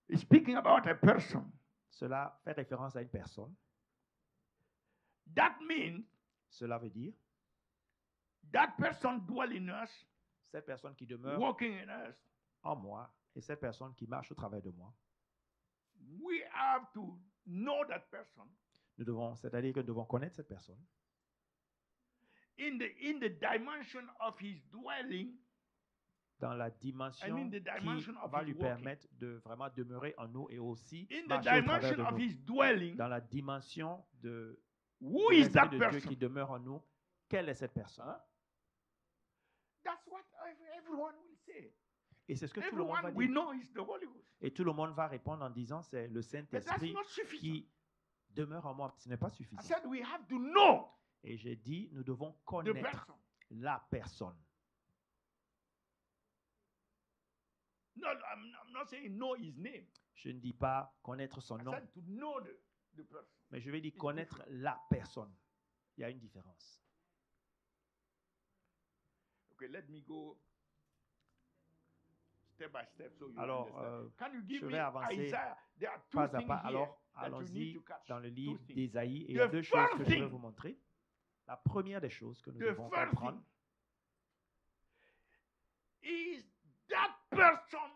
B: It's speaking about a person.
A: Cela fait référence à une personne.
B: That means
A: Cela veut dire
B: that person dwell in us,
A: cette personne qui demeure
B: walking in us.
A: en moi et cette personne qui marche au travers de moi.
B: We have to know that person
A: C'est-à-dire que nous devons connaître cette personne
B: in the dimension of his dwelling
A: dans la
B: and
A: dimension
B: in the
A: qui
B: dimension of
A: va
B: his
A: lui
B: walking.
A: permettre de vraiment demeurer en nous et aussi
B: In the
A: marcher au travers
B: dimension
A: de
B: of
A: nous.
B: his dwelling,
A: Dans la dimension de
B: who
A: de
B: is
A: l'Esprit
B: that
A: de Dieu
B: person?
A: qui demeure en nous, quelle est cette personne?
B: Huh? That's what everyone will say.
A: Et c'est ce que tout le monde va
B: Everyone we
A: dire.
B: know is the Holy Ghost.
A: Et tout le monde va répondre en disant c'est le
B: But that's
A: Saint-Esprit
B: not sufficient.
A: qui demeure en moi. Ce n'est pas
B: I
A: suffisant.
B: said we have to know
A: Et j'ai dit, nous devons
B: the
A: connaître
B: person.
A: la personne.
B: No, I'm not saying know his name.
A: Je ne dis pas connaître son
B: I
A: nom,
B: said to know the person.
A: mais je vais dire connaître la personne. Il y a une différence.
B: Okay, let me go step by step so you
A: Alors,
B: understand. Can you give
A: je
B: me
A: vais avancer
B: Isaiah? There are two
A: pas à
B: things
A: pas.
B: here
A: Alors,
B: that you need
A: allons-y
B: to catch.
A: dans le
B: Two
A: livre
B: things.
A: d'Ésaïe. Et il y a
B: The
A: deux choses que
B: first
A: je vais
B: thing-
A: vous montrer. La première des choses que nous
B: The
A: devons
B: first
A: comprendre,
B: thing is that person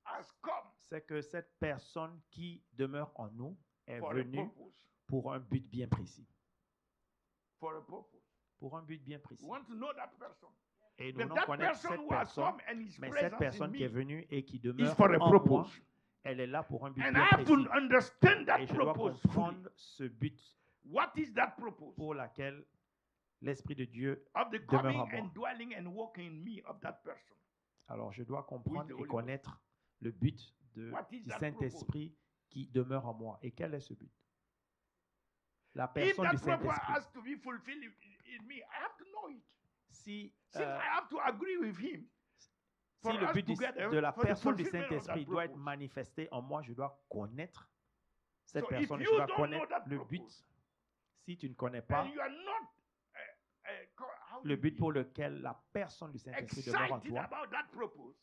B: has come
A: c'est que cette personne qui demeure en nous est
B: for a
A: venue
B: purpose.
A: pour un but bien précis.
B: For a purpose.
A: Pour un but bien
B: We
A: précis.
B: want to know that person.
A: Et nous
B: But
A: voulons
B: that
A: connaître
B: person
A: cette
B: who has
A: personne,
B: come and his
A: mais cette
B: presence in
A: personne qui est
B: me
A: venue et qui
B: is
A: demeure
B: for a
A: en moi,
B: purpose.
A: elle est là pour un but
B: And I
A: bien
B: have
A: précis.
B: to understand that
A: Et je dois
B: purpose fully.
A: comprendre ce but
B: What is that purpose?
A: pour laquelle l'Esprit de Dieu
B: Of the
A: demeure
B: coming
A: en moi.
B: and dwelling and walking in me of that person.
A: Alors, je dois
B: Who is
A: comprendre
B: the
A: et
B: Holy
A: connaître le but
B: What is
A: du
B: that
A: Saint-Esprit qui demeure en moi. Et quel est ce but? La
B: If
A: personne
B: that
A: du
B: purpose
A: Saint-Esprit.
B: has to be fulfilled in me, I have to know it.
A: Si,
B: Since I have to agree with him.
A: si
B: for
A: le
B: us
A: but
B: together,
A: de la
B: for the
A: personne du
B: fulfillment of that
A: Saint-Esprit doit être
B: purpose.
A: manifesté en moi, je dois connaître cette
B: So if
A: personne.
B: you
A: Je dois
B: don't
A: connaître
B: know that
A: le
B: purpose,
A: but. Si tu ne connais pas
B: and you are not how
A: le
B: do
A: but
B: you
A: pour lequel la personne du Saint-Esprit demeure en
B: excited
A: toi,
B: about that purpose,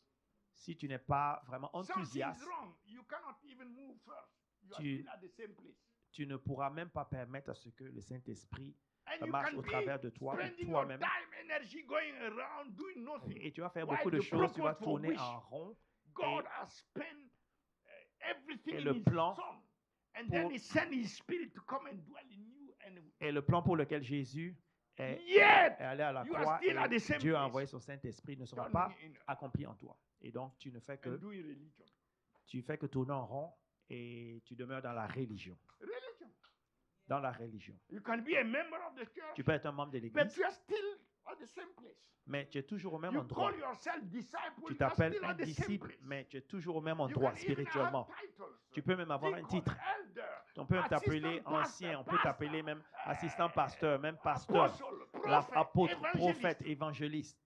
A: si tu n'es pas vraiment
B: something is
A: enthousiaste,
B: wrong. You cannot even move first. You are
A: Tu-
B: still at the same place.
A: tu ne pourras même pas permettre à ce que le Saint-Esprit
B: And you
A: marche
B: can
A: au
B: be
A: travers de toi ou
B: spending your
A: toi-même.
B: time, energy going around doing nothing.
A: Et tu vas faire
B: Why
A: beaucoup de
B: the
A: choses, tu vas
B: purpose for
A: tourner
B: which
A: en rond.
B: God has spent everything
A: Et
B: in
A: le
B: His
A: plan
B: Son, and
A: pour-
B: then He sent His Spirit to come and dwell in you. And
A: Et le plan pour lequel Jésus est
B: yet,
A: allé à la
B: you are
A: croix
B: still at the
A: et
B: same
A: Dieu a
B: place.
A: envoyé son Saint-Esprit ne sera
B: Turning
A: pas
B: in-
A: accompli en toi. Et donc, tu ne fais
B: and
A: que,
B: doing religion.
A: tu fais que tourner en rond et tu demeures dans la religion.
B: Religion.
A: Dans la religion.
B: You can be a member of the church,
A: Tu peux être un membre de
B: but
A: l'Église,
B: you are still at the same place.
A: mais tu es toujours au même
B: You
A: endroit.
B: call yourself disciple,
A: Tu
B: you are
A: t'appelles
B: still
A: un
B: at the same
A: disciple,
B: place.
A: mais tu es toujours au même
B: You
A: endroit
B: can even
A: spirituellement.
B: have titles.
A: Tu peux même avoir un
B: Deacon,
A: titre.
B: elder,
A: On peut t'appeler
B: assistant
A: ancien, on peut
B: pastor,
A: t'appeler même assistant pasteur, même pasteur,
B: apostle, prophet,
A: apôtre,
B: evangelist.
A: prophète, évangéliste.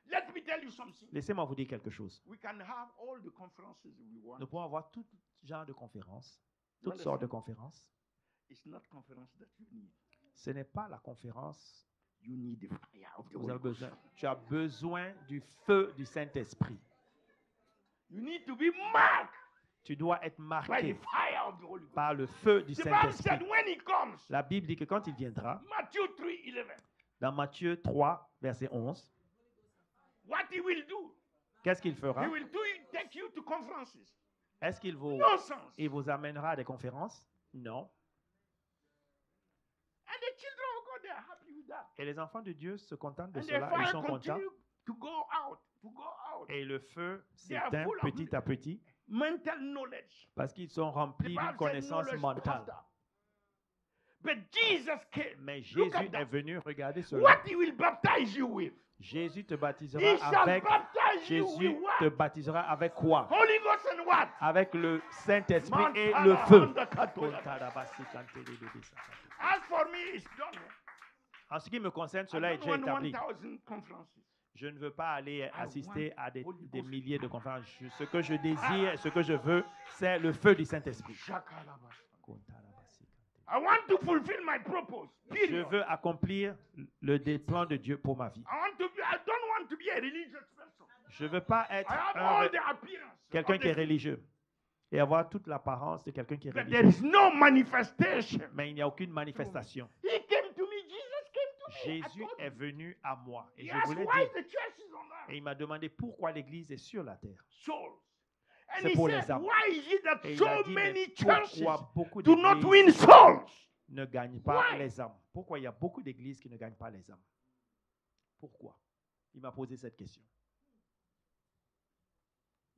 B: Let me tell you something.
A: Laissez-moi vous dire quelque chose.
B: We can have all the conferences we want.
A: Nous pouvons avoir tout genre de conférences,
B: You
A: toutes sortes de
B: understand?
A: conférences.
B: It's not conference that you need.
A: Ce n'est pas la conférence.
B: You need the fire of the
A: Vous
B: Holy
A: avez
B: Ghost.
A: besoin. Tu as besoin du feu du Saint-Esprit.
B: You need to be marked
A: Tu dois être
B: by the
A: marqué
B: fire of the Holy Ghost.
A: par le feu du
B: The Bible said
A: Saint-Esprit.
B: when he comes,
A: La Bible dit que quand il viendra,
B: Matthew 3:11,
A: dans Matthieu 3, verset 11,
B: what he will do?
A: qu'est-ce qu'il
B: He
A: fera?
B: will take you to conferences.
A: Est-ce qu'il vous,
B: No sense.
A: il vous amènera à des conférences? Non.
B: And the children of God, they are happy with that.
A: Et les enfants de Dieu se contentent de
B: And the
A: cela, ils
B: fire
A: sont contents.
B: continue to go out, to go out.
A: Et le feu
B: They are
A: s'éteint
B: full of
A: petit à petit
B: mental knowledge.
A: parce qu'ils sont
B: The
A: remplis
B: Bible
A: d'une
B: said
A: connaissance
B: knowledge
A: mentale.
B: puffed up. But Jesus came.
A: Mais
B: Look
A: Jésus
B: at
A: est
B: that.
A: venu, regardez cela.
B: What he will baptize you with.
A: Jésus te
B: He
A: baptisera
B: shall
A: avec
B: baptize baptize you
A: Jésus
B: with
A: te
B: what?
A: baptisera avec quoi?
B: Holy Ghost and what?
A: Avec le Saint-Esprit et
B: Mantala
A: le feu.
B: handa katoya. As for me, it's done.
A: En ce qui me concerne,
B: I
A: cela est
B: don't
A: déjà
B: want
A: établi.
B: 1000 conferences.
A: Je ne veux pas aller assister à des
B: Holy Ghost.
A: milliers de conférences. Ce que je désire, ce que je veux, c'est le feu du Saint-Esprit.
B: I want to fulfill my purpose.
A: Je
B: Period.
A: veux accomplir le plan de Dieu pour ma vie.
B: I don't want to be a religious person.
A: Je ne veux pas être
B: I have all the appearance.
A: quelqu'un
B: of
A: qui est
B: the-
A: religieux et avoir toute l'apparence de quelqu'un qui est
B: But there
A: religieux.
B: is no manifestation.
A: Mais il n'y a aucune manifestation.
B: He came to me. Jesus came to me. I
A: Jésus
B: told
A: est
B: him.
A: venu à moi. Et
B: He
A: je
B: asked
A: voulais
B: why
A: dire,
B: the church is on earth.
A: et il m'a demandé pourquoi l'Église est sur la terre.
B: Souls. And
A: C'est
B: he
A: pour les
B: said,
A: âmes.
B: why is it that
A: Et il
B: so
A: a dit,
B: many
A: mais
B: churches
A: pourquoi beaucoup
B: do not
A: d'églises
B: win souls?
A: ne gagnent pas
B: Why?
A: les âmes? Pourquoi il y a beaucoup d'églises qui ne gagnent pas les âmes? Pourquoi? Il m'a posé cette question.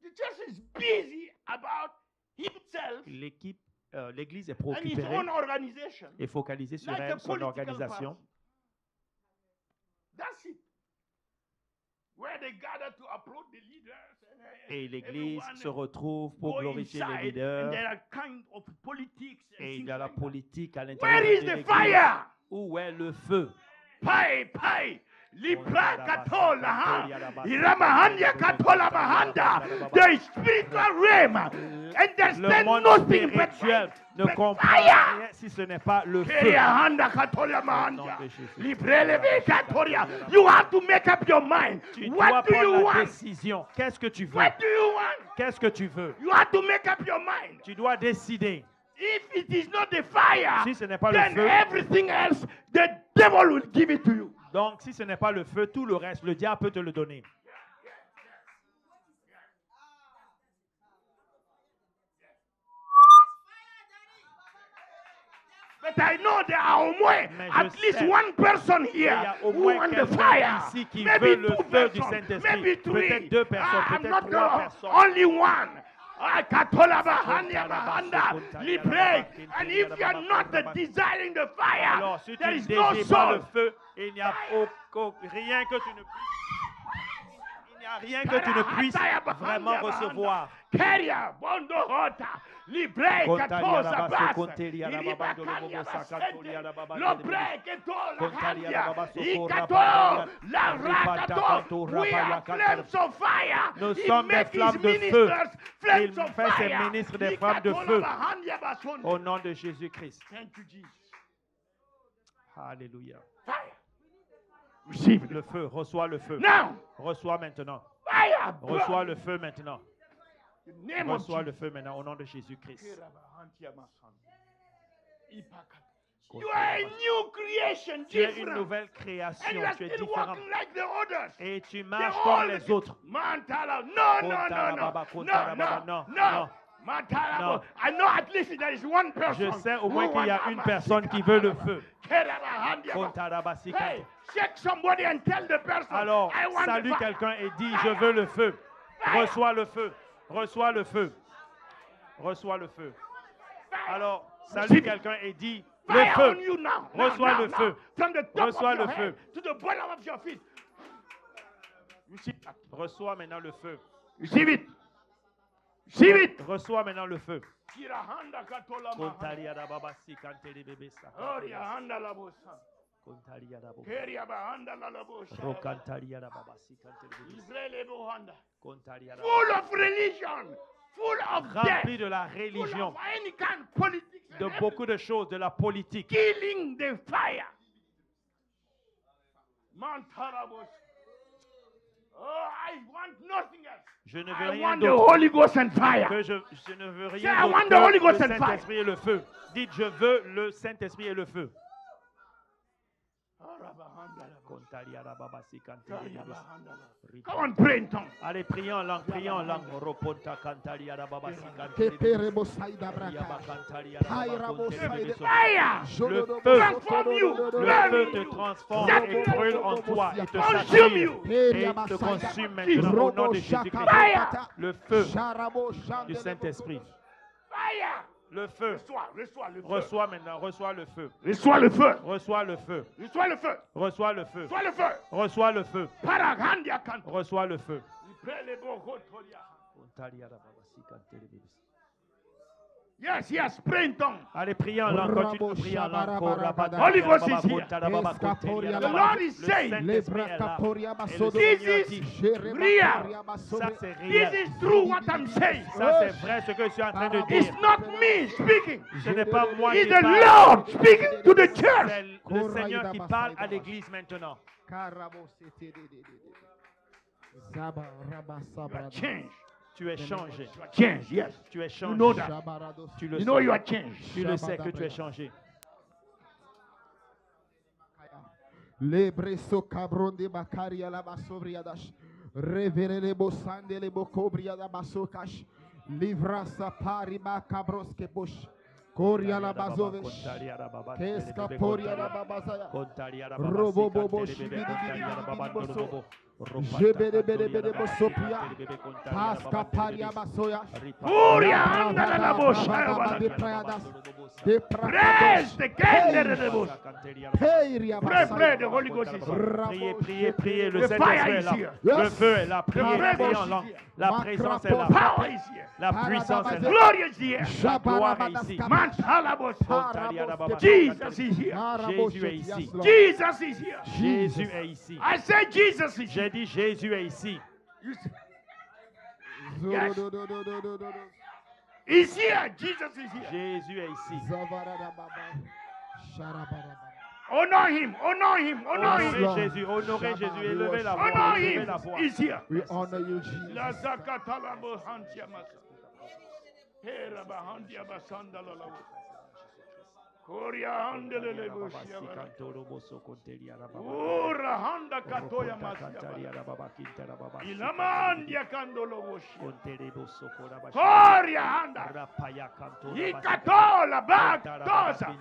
B: The church is busy about himself
A: L'église est
B: and his
A: préoccupée
B: own organization.
A: et focalisée sur
B: Like a
A: elle, son
B: political
A: organisation.
B: party. That's it. Where they gather to applaud the leaders.
A: Et l'Église
B: everyone
A: se retrouve pour
B: go
A: glorifier les
B: inside, and
A: leaders.
B: there are kind of politics and
A: Et il
B: things
A: y a la
B: like that.
A: politique à
B: Where
A: l'intérieur
B: is
A: de
B: the
A: l'Église.
B: fire?
A: Où est le feu?
B: Pai, Libra Katola, ha. Iramahanya Katola Mahanda, the spiritual realm, and there's
A: Le monde
B: nothing but
A: spirituel ne
B: but
A: comprend
B: fire.
A: rien si ce n'est pas le feu.
B: Keriahanda Katola
A: Au nom
B: Mahanda,
A: de Jésus.
B: Libreleve Katoria. You have to make up your mind.
A: Tu dois
B: What do you
A: prendre la
B: want?
A: décision. Qu'est-ce que tu veux?
B: What do you want?
A: Qu'est-ce que tu veux?
B: You have to make up your mind.
A: Tu dois décider.
B: If it is not the fire,
A: Si ce n'est pas le
B: then
A: feu,
B: everything else, the devil will give it to you.
A: donc si ce n'est pas le feu, tout le reste, le diable peut te le donner.
B: But I know there are
A: Mais
B: at
A: je
B: least
A: sais
B: one person
A: Il y
B: here
A: a au
B: who
A: moins
B: want the
A: quelqu'un
B: fire.
A: ici qui
B: Maybe
A: veut le
B: two
A: feu du
B: persons,
A: Saint-Esprit.
B: maybe three.
A: Peut-être deux personnes,
B: I'm
A: peut-être
B: not
A: trois
B: the
A: personnes.
B: only one. Katola Bahania Bahanda, Libre. And if you are not desiring the fire,
A: Alors, si tu
B: there
A: ne
B: is no
A: désires pas le
B: soul.
A: feu, il n'y a rien que tu ne puisses. Il n'y a rien que tu ne puisses vraiment recevoir.
B: Keria, Bondo Hota, Libre, Katosa Bas, Iriba Kanya Basente, Lobre, Ketola Handia, Ikato, La Rakato. We are flames of fire.
A: Nous
B: He
A: sommes des
B: make his
A: flammes de feu.
B: ministers flames
A: Il
B: of
A: fait ses
B: fire.
A: ministres des flammes de
B: Ikatola
A: feu.
B: Bahania Basonde.
A: Au nom de Jésus-Christ.
B: Thank you, Jesus.
A: Alléluia.
B: Fire. Receive it.
A: Le feu, reçois le feu.
B: Now,
A: Reçois maintenant.
B: fire.
A: Reçois le feu maintenant.
B: In the name of
A: Reçois le
B: Jesus.
A: feu maintenant au nom de Jésus-Christ.
B: You are a new creation,
A: Tu es une
B: different.
A: nouvelle
B: And
A: création,
B: you are
A: tu es
B: still
A: différent.
B: walking like the others.
A: Et tu
B: They're
A: marches
B: all
A: comme les autres.
B: Mantala. No, no, no, no. No, no, no. Mantala.
A: Non.
B: I know at least there is one person.
A: Je sais au
B: who
A: moins qu'il y a
B: wants
A: une
B: Amasika.
A: personne qui veut le feu.
B: Kerabahandia.
A: Kontarabasika.
B: Hey, shake somebody and tell the person.
A: Alors,
B: I want
A: salue
B: the fire.
A: quelqu'un et dis, je veux le feu. Reçois le feu. Reçois le feu. Reçois le feu. Alors, salue quelqu'un et dis, le
B: Fire on
A: feu.
B: you now.
A: Reçois
B: now,
A: le
B: now.
A: feu.
B: From the top
A: Reçois
B: of your
A: le
B: head
A: feu.
B: to the bottom of your feet. Receive that.
A: Reçois maintenant le feu.
B: Receive it. Receive it.
A: Reçois maintenant le feu.
B: Kirahanda katola mahanda.
A: Kontariarababasi kantelebebe saka.
B: Oriahanda labosa.
A: Kontariarabo.
B: Keria bahanda la labosa.
A: Rokantariarababasi kantelebebe.
B: Ibrele bohanda.
A: Kontariarabo.
B: Full of religion. Full of
A: Rempli
B: death.
A: de la
B: Full
A: religion,
B: of any kind of politics. and
A: de
B: everything.
A: beaucoup de choses, de la politique.
B: Killing the fire. Mantarabos. Oh, I want nothing else.
A: Je ne veux
B: I
A: rien
B: want the
A: d'autre.
B: Holy Ghost and fire.
A: Que je ne veux
B: Say,
A: rien
B: I want
A: d'autre
B: the Holy
A: que
B: Ghost
A: le
B: and fire.
A: Saint-Esprit et le feu. Dites, je veux le Saint-Esprit et le feu. Kontariarababasi kantelebebe.
B: Come on, pray in tongues.
A: Allez, priez en langue, priez en langue. Roponta kantariarababasi
C: Keperebo
A: kantelebebe.
C: saida braka.
A: Yabakantariarabakontelebebe.
B: Fire.
A: Le
C: Jododo
A: feu,
B: Transform you.
A: le
B: Burn
A: feu
B: in
A: te
B: you.
A: transforme
B: Set
A: et
B: you
A: brûle en toi et te
B: Consume
A: sature
B: you.
A: et te consume maintenant au nom de Jésus-Christ.
B: Fire.
A: Le feu
C: Sharabo
A: du
C: Shandele
A: Saint-Esprit.
B: Fire.
A: Le feu.
B: Reçois le feu.
A: Reçois maintenant, reçois le feu.
B: Reçois le feu.
A: Reçois le feu.
B: Reçois le feu.
A: Reçois le feu.
B: Reçois le feu.
A: Reçois le feu.
B: Paragandia kan.
A: Reçois le feu.
B: Yes, yes, pray in tongues.
A: Allez, priez en langue, continue de prier en langue.
B: Holy Ghost is here.
A: The
B: Lord is saying, this is real.
A: Ça, c'est
B: This
A: réel.
B: is true what I'm saying.
A: Ça, c'est vrai ce que je suis en train de
B: It's
A: dire.
B: not me speaking.
A: Ce n'est pas moi
B: It's
A: qui
B: the
A: parle.
B: Lord speaking to the church.
A: C'est le Seigneur qui parle à l'église maintenant.
B: You are changed.
A: Tu es changé.
B: You are changed, yes.
A: Tu es
B: You know
A: changé.
B: that.
A: Tu le
B: You know
A: sais.
B: you are changed.
A: Tu le sais que tu es changé.
C: Lebreso cabron de bacaria la basobriadash. Reverele bosande le bocobria da basocash. Livrasa pariba cabros que bush. Coria la bazovesh. Kesca poria la babazaya. Robo bobo shibidi boso. Jebede bede bede bosopia. Pasca paria basoya.
B: Furia anda la bosha. Praise the candle de bosha. Pray, pray, the Holy Ghost is here.
A: Priez, priez, priez. Le
B: The
A: Saint-Esprit
B: fire
A: est
B: is
A: là.
B: here.
A: Le feu est là. Priez,
B: presence
A: priez en
B: is
A: langue.
B: here.
A: La présence est là.
B: Power is here.
A: La puissance est là.
B: Glory is here.
A: La gloire est ici.
B: Mantalabos. Jesus is here.
A: Jésus est ici.
B: Jesus is here.
A: Jésus est ici.
B: I say Jesus is
A: J'ai
B: here.
A: dit Jésus est ici.
B: You see- Yes. He's here. Jesus is here.
A: Jésus est ici.
B: Honor him. Honor him. Honor him.
A: Honorez Jésus. Honorez Jésus. Élevez la voix.
B: Honor
A: Élevez
B: him.
A: la voix.
B: He's here.
C: We honor you, Jesus.
B: La zakatalabo hantiamasa. Hera bahandia basanda lalawo. Koria handelele bushia. Ura handa katoya masia. Ilamandia kandolo bushia. Koria handa. Ikatola baktosa.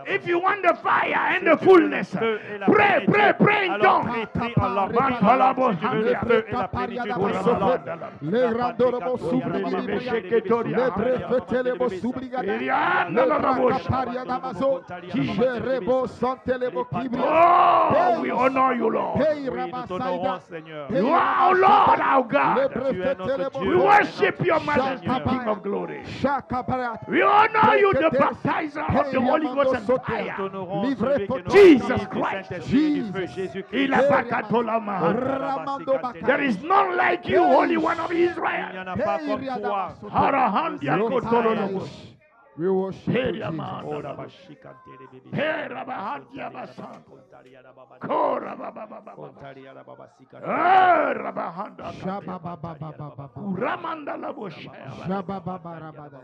B: If you want the fire and the fullness, pray, pray, pray in
A: Alors
B: tongues.
A: prie en langue. Prie en langue. Si tu veux le feu et la plénitude, prie en langue.
C: Le randorobo subligidi. Le prefetelebo subligada. Le bracaparia damazo. Jerebo santelebo kibria.
B: Oh, we honor you, Lord.
C: Hey,
A: Oui, nous t'honorons, Seigneur.
B: You are our Lord, our
C: Le
B: God.
A: Tu es notre
C: prefetelebo.
A: Dieu.
B: We worship your majesty, King of glory. We honor you, the baptizer of the Holy Ghost and
A: Nous
B: fire.
A: t'honorons
C: Livré
A: celui
C: pour
A: qui nous
B: Jesus
A: remplit du
B: Christ.
A: Saint-Esprit et du feu, Jésus-Christ.
B: Ilabakatola mahanda.
C: Ramando Baka.
B: There is none like you, Holy One of
A: Il n'y
B: Israel.
A: en a pas comme toi.
B: Harahandia kotolo.
C: We worship
B: Hey,
C: you,
B: Yaman.
C: Jesus.
A: Oh, la bashikante de bébé.
B: Hera bahandia basan.
A: Kontaria la baba.
B: Kora baba.
A: Kontaria la baba sikante.
B: Rabahanda.
C: Shababababababa.
B: Ramanda la bosha.
C: Shabababarabada.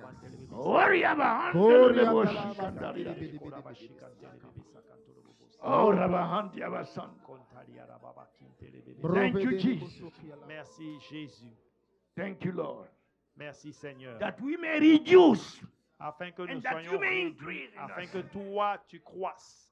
B: Oria bahanda
C: Koria
B: la bosha.
C: dalabada.
A: Oh, la bashikante de bébé sakante de bobo.
B: Oh, Rabahandia basan.
A: Kontaria la baba kinte de bébé.
B: Thank you, Jesus.
A: Merci Jésus.
B: Thank you, Lord.
A: Merci Seigneur.
B: That we may reduce
A: Afin que nous
B: and that
A: soyons
B: you may
A: réduits,
B: increase in
A: afin
B: us.
A: que toi tu croisses,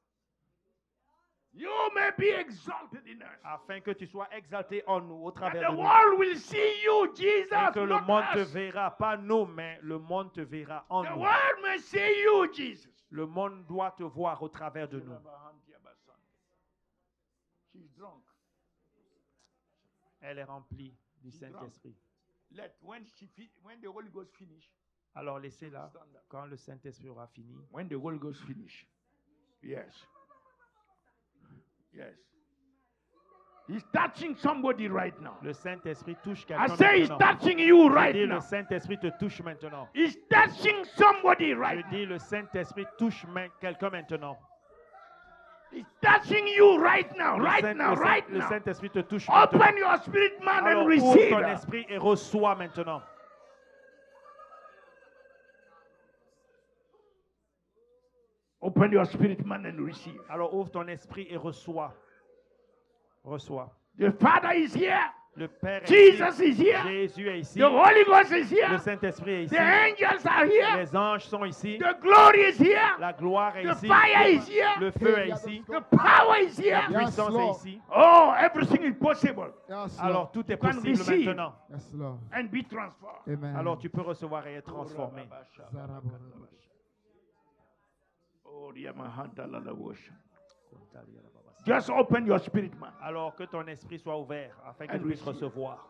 B: You may be exalted in us.
A: afin que tu sois exalté en nous, au
B: That
A: travers
B: the
A: de nous.
B: world will see you, Jesus,
A: Et que le
B: not
A: monde te
B: us.
A: verra, pas nous, mais le monde te verra en
B: The
A: nous.
B: world may see you, Jesus.
A: Le monde doit te voir au travers de nous.
B: She's drunk.
A: Elle est remplie du Saint-Esprit.
B: When the Holy Ghost finish,
A: Alors laissez-la quand le Saint-Esprit aura fini.
B: when the Holy Ghost finish, yes, yes, He's touching somebody right now.
A: Le Saint-Esprit touche
B: I
A: quelqu'un
B: say He's
A: maintenant.
B: touching you
A: Je
B: right
A: dis,
B: now.
A: le Saint-Esprit te touche maintenant.
B: He's touching somebody
A: Je
B: right now.
A: dis, le Saint-Esprit touche quelqu'un maintenant.
B: He's touching you right now,
A: Le
B: right
A: Saint-
B: now,
A: le Saint-
B: right
A: le
B: now.
A: Saint-Esprit te touche maintenant.
B: Open your spirit man
A: Alors
B: and
A: ouvre
B: receive.
A: ton esprit et reçois maintenant.
B: Open your spirit man and receive.
A: Alors ouvre ton esprit et reçois. Reçois.
B: The Father is here.
A: Le Père est
B: Jesus
A: ici.
B: is here.
A: Jésus est ici.
B: The Holy Ghost is
A: Le
B: here.
A: Saint-Esprit est ici.
B: The angels are here.
A: Les anges sont ici.
B: The glory is here.
A: La gloire est
B: The
A: ici.
B: fire is here.
A: Le feu est ici.
B: The power is
A: La
B: here.
C: Yes,
A: puissance
C: Lord.
A: est ici.
B: Oh, everything is possible.
C: Yes, Lord.
A: Alors tout est
B: can
A: possible
B: receive.
A: maintenant.
C: Yes, Lord.
B: And be transformed.
C: Amen.
A: Alors tu peux recevoir et être transformé.
C: Zarabara.
B: Oh, Yamahanta Lalawosha. Just open your spirit man.
A: Alors que ton esprit soit ouvert afin que
B: And
A: tu puisses
B: receive.
A: recevoir.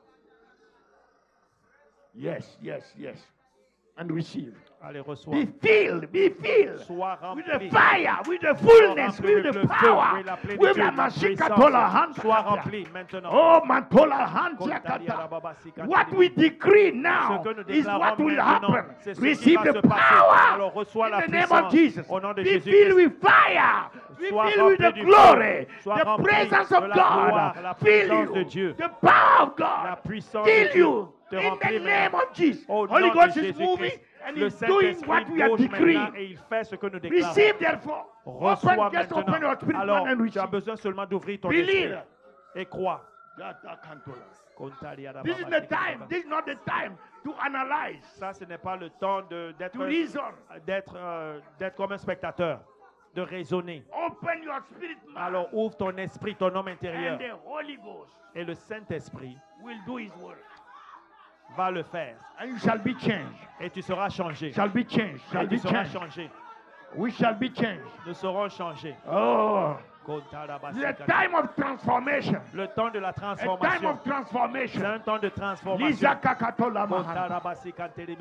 B: Yes, yes, yes. And receive.
A: Allez, reçois.
B: Be filled
A: Sois
B: with
A: rempli.
B: the fire, with the fullness,
A: Sois rempli
B: with
A: avec
B: the
A: le feu,
B: power,
A: with la plénitude,
B: with the
A: la
B: mashikatola
A: puissance. Sois
B: hand.
A: rempli maintenant.
B: Oh, mantola hand. What we decree now
A: Ce que nous
B: is
A: déclarons
B: what will
A: maintenant,
B: happen.
A: c'est ce qui
B: Receive
A: va
B: the
A: se passer.
B: power
A: Alors reçois la
B: in the name of
A: puissance
B: Jesus.
A: au nom de
B: Be filled
A: Jésus-Christ.
B: with fire. Be
A: Sois
B: filled with the
A: rempli du
B: glory,
A: feu. Sois
B: the
A: rempli
B: presence
A: de
B: of
A: la gloire,
B: God.
A: la
B: Fill
A: présence de
B: you.
A: Dieu.
B: The power of
A: La
B: God.
A: puissance de
B: Fill
A: Dieu
B: you.
A: te
B: In
A: remplit
B: the name
A: maintenant.
B: of Jesus.
A: Au
B: Holy
A: nom
B: Ghost
A: de
B: is moving
A: Jésus-Christ.
B: and
A: Le
B: he's doing
A: Saint-Esprit
B: what we are
A: bouge
B: decreeing.
A: maintenant et il fait ce que nous déclarons.
B: Receive therefore.
A: Reçois
B: Open, just open
A: maintenant.
B: your spirit
A: Alors,
B: man and
A: tu as
B: receive.
A: besoin seulement d'ouvrir ton
B: Believe.
A: esprit et crois.
B: This is the time. This is not the time to analyze,
A: Ça, ce n'est pas le temps d'être
B: to reason.
A: d'être comme un spectateur, de raisonner.
B: Open your spirit man,
A: Alors, ouvre ton esprit, ton homme intérieur.
B: and the Holy Ghost
A: Et le Saint-Esprit
B: will do his work.
A: va le faire.
B: And you shall be changed.
A: Et tu seras changé.
B: Shall be changed.
A: Et
B: Shall
A: tu
B: be
A: seras
B: changed.
A: changé.
B: We shall be changed.
A: Nous serons changés.
B: Oh, the time of transformation.
A: Le temps de la
B: A time
A: transformation.
B: of
A: C'est
B: transformation.
A: un temps de transformation.
B: Lisa Kakatola Mahana.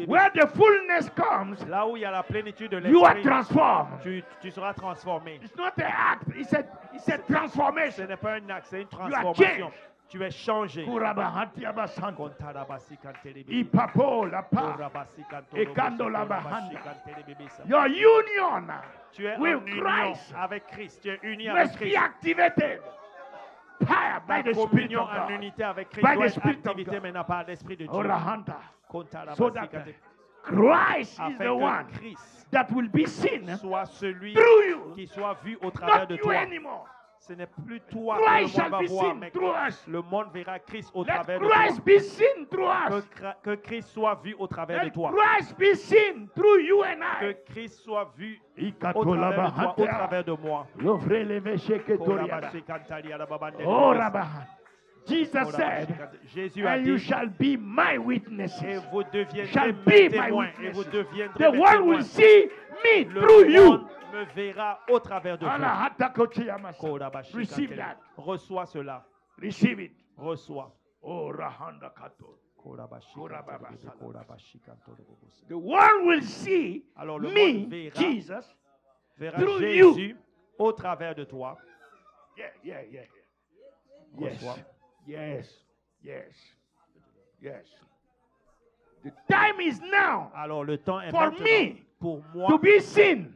B: Where the fullness comes,
A: Là où il y a la plénitude de
B: you are
A: l'esprit,
B: transformed.
A: tu seras transformé.
B: It's not an act. It's a
A: Ce
B: transformation.
A: n'est pas un acte, c'est une
B: are
A: transformation.
B: changed.
A: Tu es changé.
B: Kurabahati Abasanta.
A: Kontarabasi kantelebebe.
B: Ipapo la pa.
A: Korabasi kantolobo.
B: Ekando la
A: Korabasi
B: bahanda.
A: kantelebebe sa.
B: Your union
A: Tu es
B: with
A: en union
B: Christ
A: avec Christ. Tu es uni avec
B: must be
A: Christ.
B: activated by
A: Ta
B: the Spirit
A: communion
B: of
A: en
B: God.
A: unité avec Christ
B: By
A: doit
B: the
A: être
B: Spirit of
A: activité
B: God.
A: maintenant par l'Esprit de Dieu.
B: Orahanta.
A: Kontarabasi
B: So that
A: kante-
B: Christ is
A: Afin
B: the
A: que
B: one
A: Christ
B: that will be seen
A: soit celui
B: through you,
A: qui soit vu au travers
B: not
A: de
B: you
A: toi.
B: anymore.
A: Ce n'est plus toi
B: Christ
A: que le
B: shall
A: monde
B: be
A: va voir,
B: seen
A: mais
B: through us.
A: le monde verra Christ au
B: Let
A: travers de
B: Christ
A: toi.
B: be seen through us.
A: Que Christ soit vu au travers de
B: Let
A: toi.
B: Christ be seen through you and
A: Que
B: I.
A: Christ soit vu au
B: Ikatola
A: travers de toi, au
B: bahata.
A: travers de moi.
B: Yofre leve sheke toriada.
A: Korabasi kantali arababande
B: Oh,
A: lebebesa.
B: Rabaha. Jesus
A: Korabasi
B: said,
A: kante- Jésus a
B: and you
A: dit,
B: shall be my
A: et
B: witnesses.
A: vous deviendrez
B: Shall
A: mes
B: be my
A: témoins, et vous
B: witnesses.
A: deviendrez
B: The
A: mes
B: world will
A: témoins.
B: see me
A: Le
B: through you.
A: monde me verra au travers de vous.
B: Alahata kochiyamasa.
A: Korabashi
B: Receive
A: kantele.
B: that.
A: Reçois cela.
B: Receive it.
A: Reçois.
B: Oh, Rahanda Kato.
A: Korabashi
B: Korababa
A: kantele,
B: salabas.
A: korabashi kantele, bobosi.
B: The world will see
A: Alors le monde
B: me,
A: verra,
B: Jesus.
A: verra
B: through
A: Jésus au travers de toi.
B: Yeah. Yes.
A: Reçois.
B: Yes. The time is now
A: Alors le temps est
B: for
A: maintenant
B: me
A: pour
B: to
A: moi.
B: be seen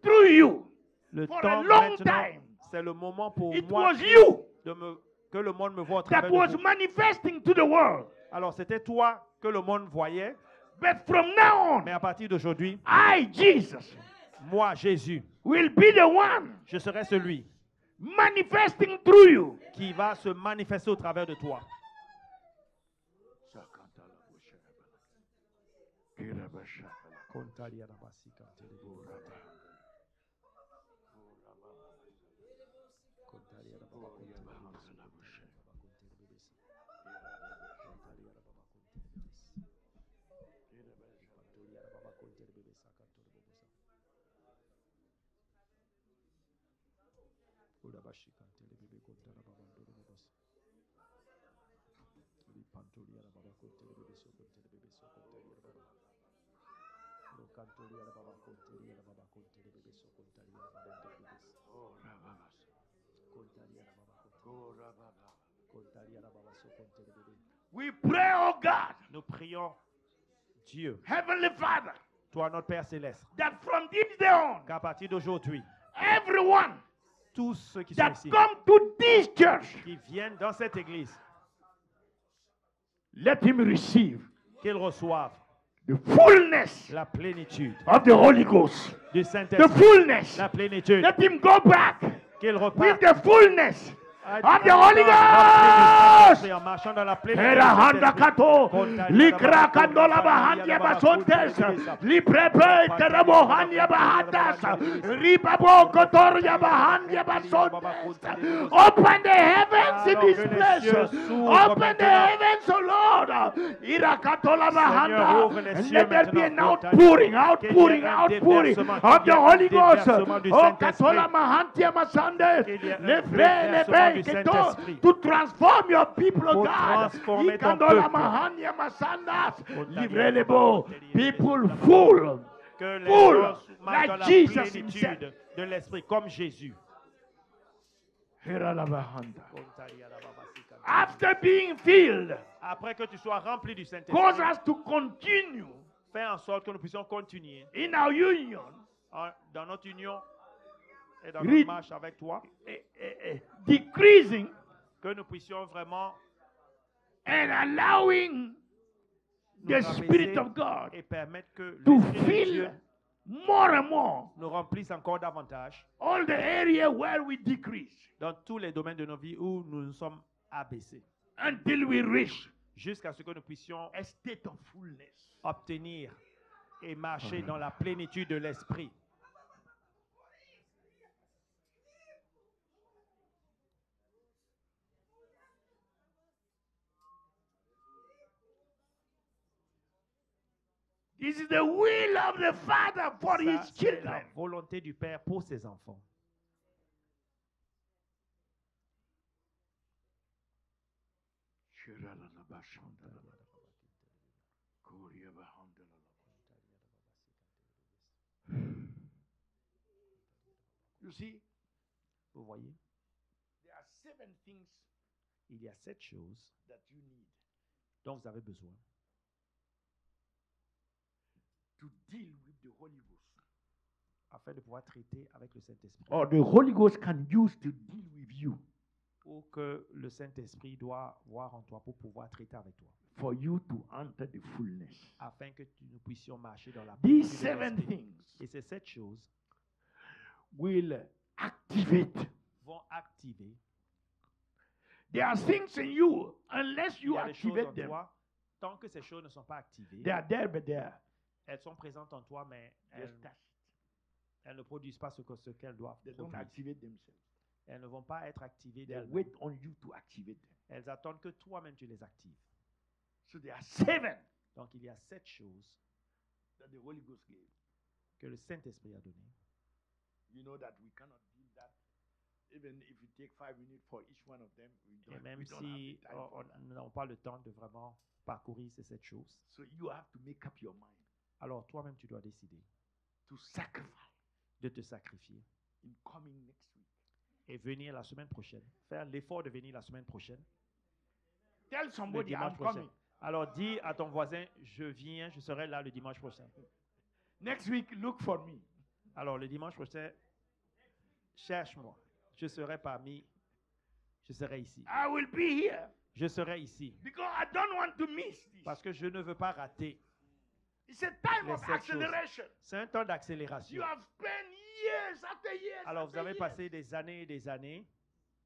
B: through you.
A: Le
B: for
A: temps
B: a long
A: maintenant,
B: time.
A: c'est le moment pour
B: It
A: moi
B: was you
A: que le monde me voit au
B: that
A: travers de
B: was
A: vous.
B: manifesting to the world.
A: Alors c'était toi que le monde voyait,
B: But from now
A: mais
B: on,
A: à partir d'aujourd'hui,
B: I, Jesus,
A: moi, Jésus,
B: will be the one
A: je serai celui
B: manifesting through you.
A: qui va se manifester au travers de toi.
B: We pray, oh God,
A: Nous prions Dieu,
B: Heavenly Father,
A: toi notre Père Céleste,
B: that from this day on,
A: qu'à partir d'aujourd'hui,
B: everyone
A: tous ceux qui sont
B: that
A: ici,
B: come to this church,
A: qui viennent dans cette église,
B: let him receive
A: qu'ils reçoivent
B: the fullness
A: la plénitude
B: of the Holy Ghost.
A: du
B: The
A: Saint-Esprit,
B: fullness.
A: la plénitude,
B: Let him go back
A: qu'ils
B: with
A: repartent
B: the fullness
A: of
B: of the Holy Ghost.
A: en marchant dans la plénitude du
B: Erahanda
A: Saint-Esprit.
B: kato, likra kandola bahanya basontes, liprepe terebo hanya bahatas, ribabo kotoria bahanya basontes. Open the heavens in this place. Open the heavens, O Lord. Irakatola bahanda. And let there be an outpouring of the Holy Ghost. Oh, katola mahantia masande. Lefre lebe
A: du
B: Reketo,
A: Saint-Esprit
B: to transform your people,
A: pour
B: God.
A: transformer ton
B: Ikandola
A: peuple.
B: mahanya masandas.
A: Otalia
B: Livrelebo.
A: baba,
B: People
A: otalia
B: full.
A: Que les
B: Full,
A: gens marchent dans
B: like
A: la
B: Jesus
A: plénitude de l'Esprit, comme Jésus.
B: Hiralabahanda.
A: Otalia baba, sikanta.
B: After being filled,
A: Après que tu sois rempli du
B: cause
A: Saint-Esprit,
B: us to continue
A: fais en sorte que nous puissions continuer
B: in our union,
A: dans notre union et dans
B: Read-
A: notre marche avec toi,
B: decreasing
A: que nous puissions vraiment
B: and allowing
A: nous
B: the Spirit
A: rabaisser
B: of God
A: et permettre que
B: to
A: l'Esprit de
B: fill
A: Dieu
B: more and more
A: nous remplisse encore davantage
B: all the area where we decrease
A: dans tous les domaines de nos vies où nous nous sommes abaissés,
B: until we reach
A: jusqu'à ce que nous puissions
B: a state of fullness.
A: obtenir et marcher dans la plénitude de l'Esprit.
B: This is the will of the Father for
A: Ça,
B: His
A: c'est la
B: children.
A: volonté du Père pour ses enfants.
B: You see,
A: Vous voyez,
B: there are 7 things
A: il y a 7 choses
B: that you need
A: dont vous avez besoin
B: to deal with the Holy Ghost.
A: afin de pouvoir traiter avec le Saint-Esprit.
B: Or the Holy Ghost can use to deal with you.
A: Ou que le Saint-Esprit doit voir en toi pour pouvoir traiter avec toi.
B: For you to enter the fullness.
A: Afin que nous puissions marcher dans la
B: These
A: plénitude de
B: 7
A: l'Esprit.
B: things
A: Et ces 7 choses
B: will activate.
A: vont activer.
B: There are things in you, unless
A: Il
B: you
A: y a des choses en
B: activate them,
A: toi, tant que ces choses ne sont pas activées,
B: they are there, but they are
A: elles sont présentes en toi, mais
B: just touched.
A: elles ne produisent pas ce qu'elles doivent
B: They don't
A: produire.
B: activate themselves.
A: Elles ne vont pas être activées
B: They
A: d'elles-mêmes.
B: wait on you to activate them.
A: Elles attendent que toi-même tu les actives.
B: So there are 7
A: Donc il y a 7 choses
B: that the Holy Ghost gave.
A: que le Saint-Esprit a données.
B: You know that we cannot deal that. Even if you take 5 minutes for each one of them,
A: Et même
B: we don't
A: si
B: have the time for that.
A: nous n'avons pas le temps de vraiment parcourir ces 7 choses,
B: So you have to make up your mind
A: alors toi-même tu dois décider
B: to sacrifice
A: de te sacrifier
B: in coming next week.
A: et venir la semaine prochaine. Faire l'effort de venir la semaine prochaine.
B: Tell
A: Le
B: somebody
A: dimanche
B: I'm
A: prochain.
B: coming.
A: Alors dis à ton voisin, je viens, je serai là le dimanche prochain.
B: Next week, look for me.
A: Alors le dimanche prochain, cherche-moi. Je serai parmi, je serai ici.
B: I will be here
A: Je serai ici.
B: because I don't want to miss this.
A: Parce que je ne veux pas rater.
B: It's a time
A: les
B: of
A: 7 choses.
B: acceleration.
A: C'est un temps
B: You
A: d'accélération.
B: have spent years after years.
A: Alors vous
B: after
A: avez
B: years.
A: passé des années et des années,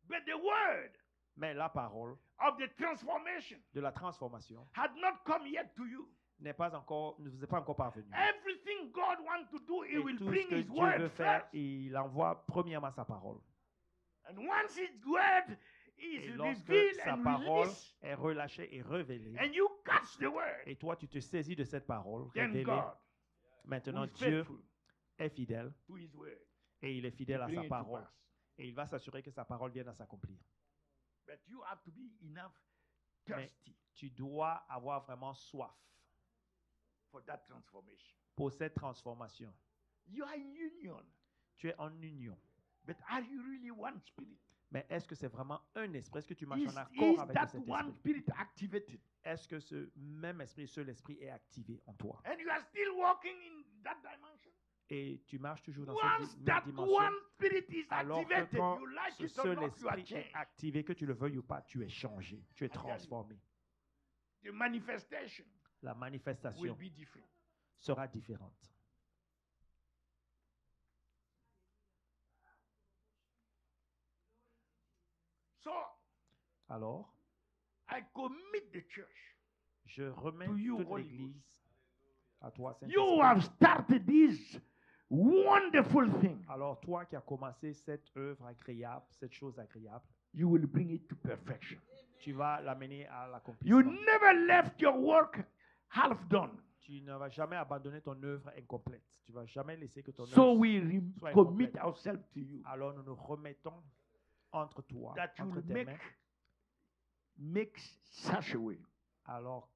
B: But the word
A: mais la parole
B: of the transformation
A: de la transformation
B: had not come yet to you.
A: n'est pas encore, ne vous est pas encore parvenue.
B: Everything God wants to do, He
A: Et
B: will
A: tout
B: bring
A: ce que
B: His
A: Dieu
B: word
A: veut faire,
B: first.
A: il envoie premièrement sa parole.
B: And once His word is
A: Et lorsque
B: revealed
A: sa
B: and
A: parole
B: released,
A: est relâchée et révélée,
B: and you catch the word,
A: et toi tu te saisis de cette parole
B: then
A: révélée,
B: God,
A: maintenant
B: who is
A: Dieu
B: faithful
A: est fidèle
B: to His word,
A: et il est fidèle à
B: bring
A: sa
B: it to
A: parole.
B: pass.
A: Et il va s'assurer que sa parole vienne à s'accomplir.
B: But you have to be enough
A: Mais
B: thirsty
A: tu dois avoir vraiment soif
B: for that transformation.
A: pour cette transformation.
B: You are in union,
A: Tu es en union.
B: but are you really one spirit?
A: Mais est-ce que c'est vraiment un esprit? Est-ce que tu marches
B: Is
A: en accord avec
B: that
A: cet
B: one
A: esprit?
B: spirit activated?
A: Est-ce que ce même esprit, seul esprit est activé en toi?
B: And you are still walking in that dimension?
A: Et tu marches toujours dans
B: Once
A: cette
B: that
A: dimension.
B: one spirit is
A: Alors que
B: activated,
A: quand
B: you like
A: ce
B: it or
A: seul
B: not, you are
A: esprit est
B: changed.
A: activé, que tu le veuilles ou pas, tu es changé, tu es
B: tell you.
A: transformé.
B: The manifestation
A: La
B: will
A: manifestation
B: be different.
A: sera différente.
B: So
A: Alors,
B: I commit the church.
A: je remets
B: To you,
A: toute
B: Holy
A: l'Église à toi,
B: You
A: Saint-Esprit.
B: have started this wonderful thing.
A: Alors, toi qui as commencé cette œuvre agréable, cette chose agréable,
B: You will bring it to perfection.
A: tu vas l'amener à
B: You
A: l'accomplissement.
B: never left your work half done.
A: Tu ne vas jamais abandonner ton œuvre incomplète. Tu ne vas jamais laisser que ton
B: So
A: œuvre
B: we
A: soit
B: commit
A: incomplète.
B: ourselves to you.
A: Alors nous nous remettons entre toi,
B: that you
A: entre
B: will
A: tes mains,
B: make such a way
A: alors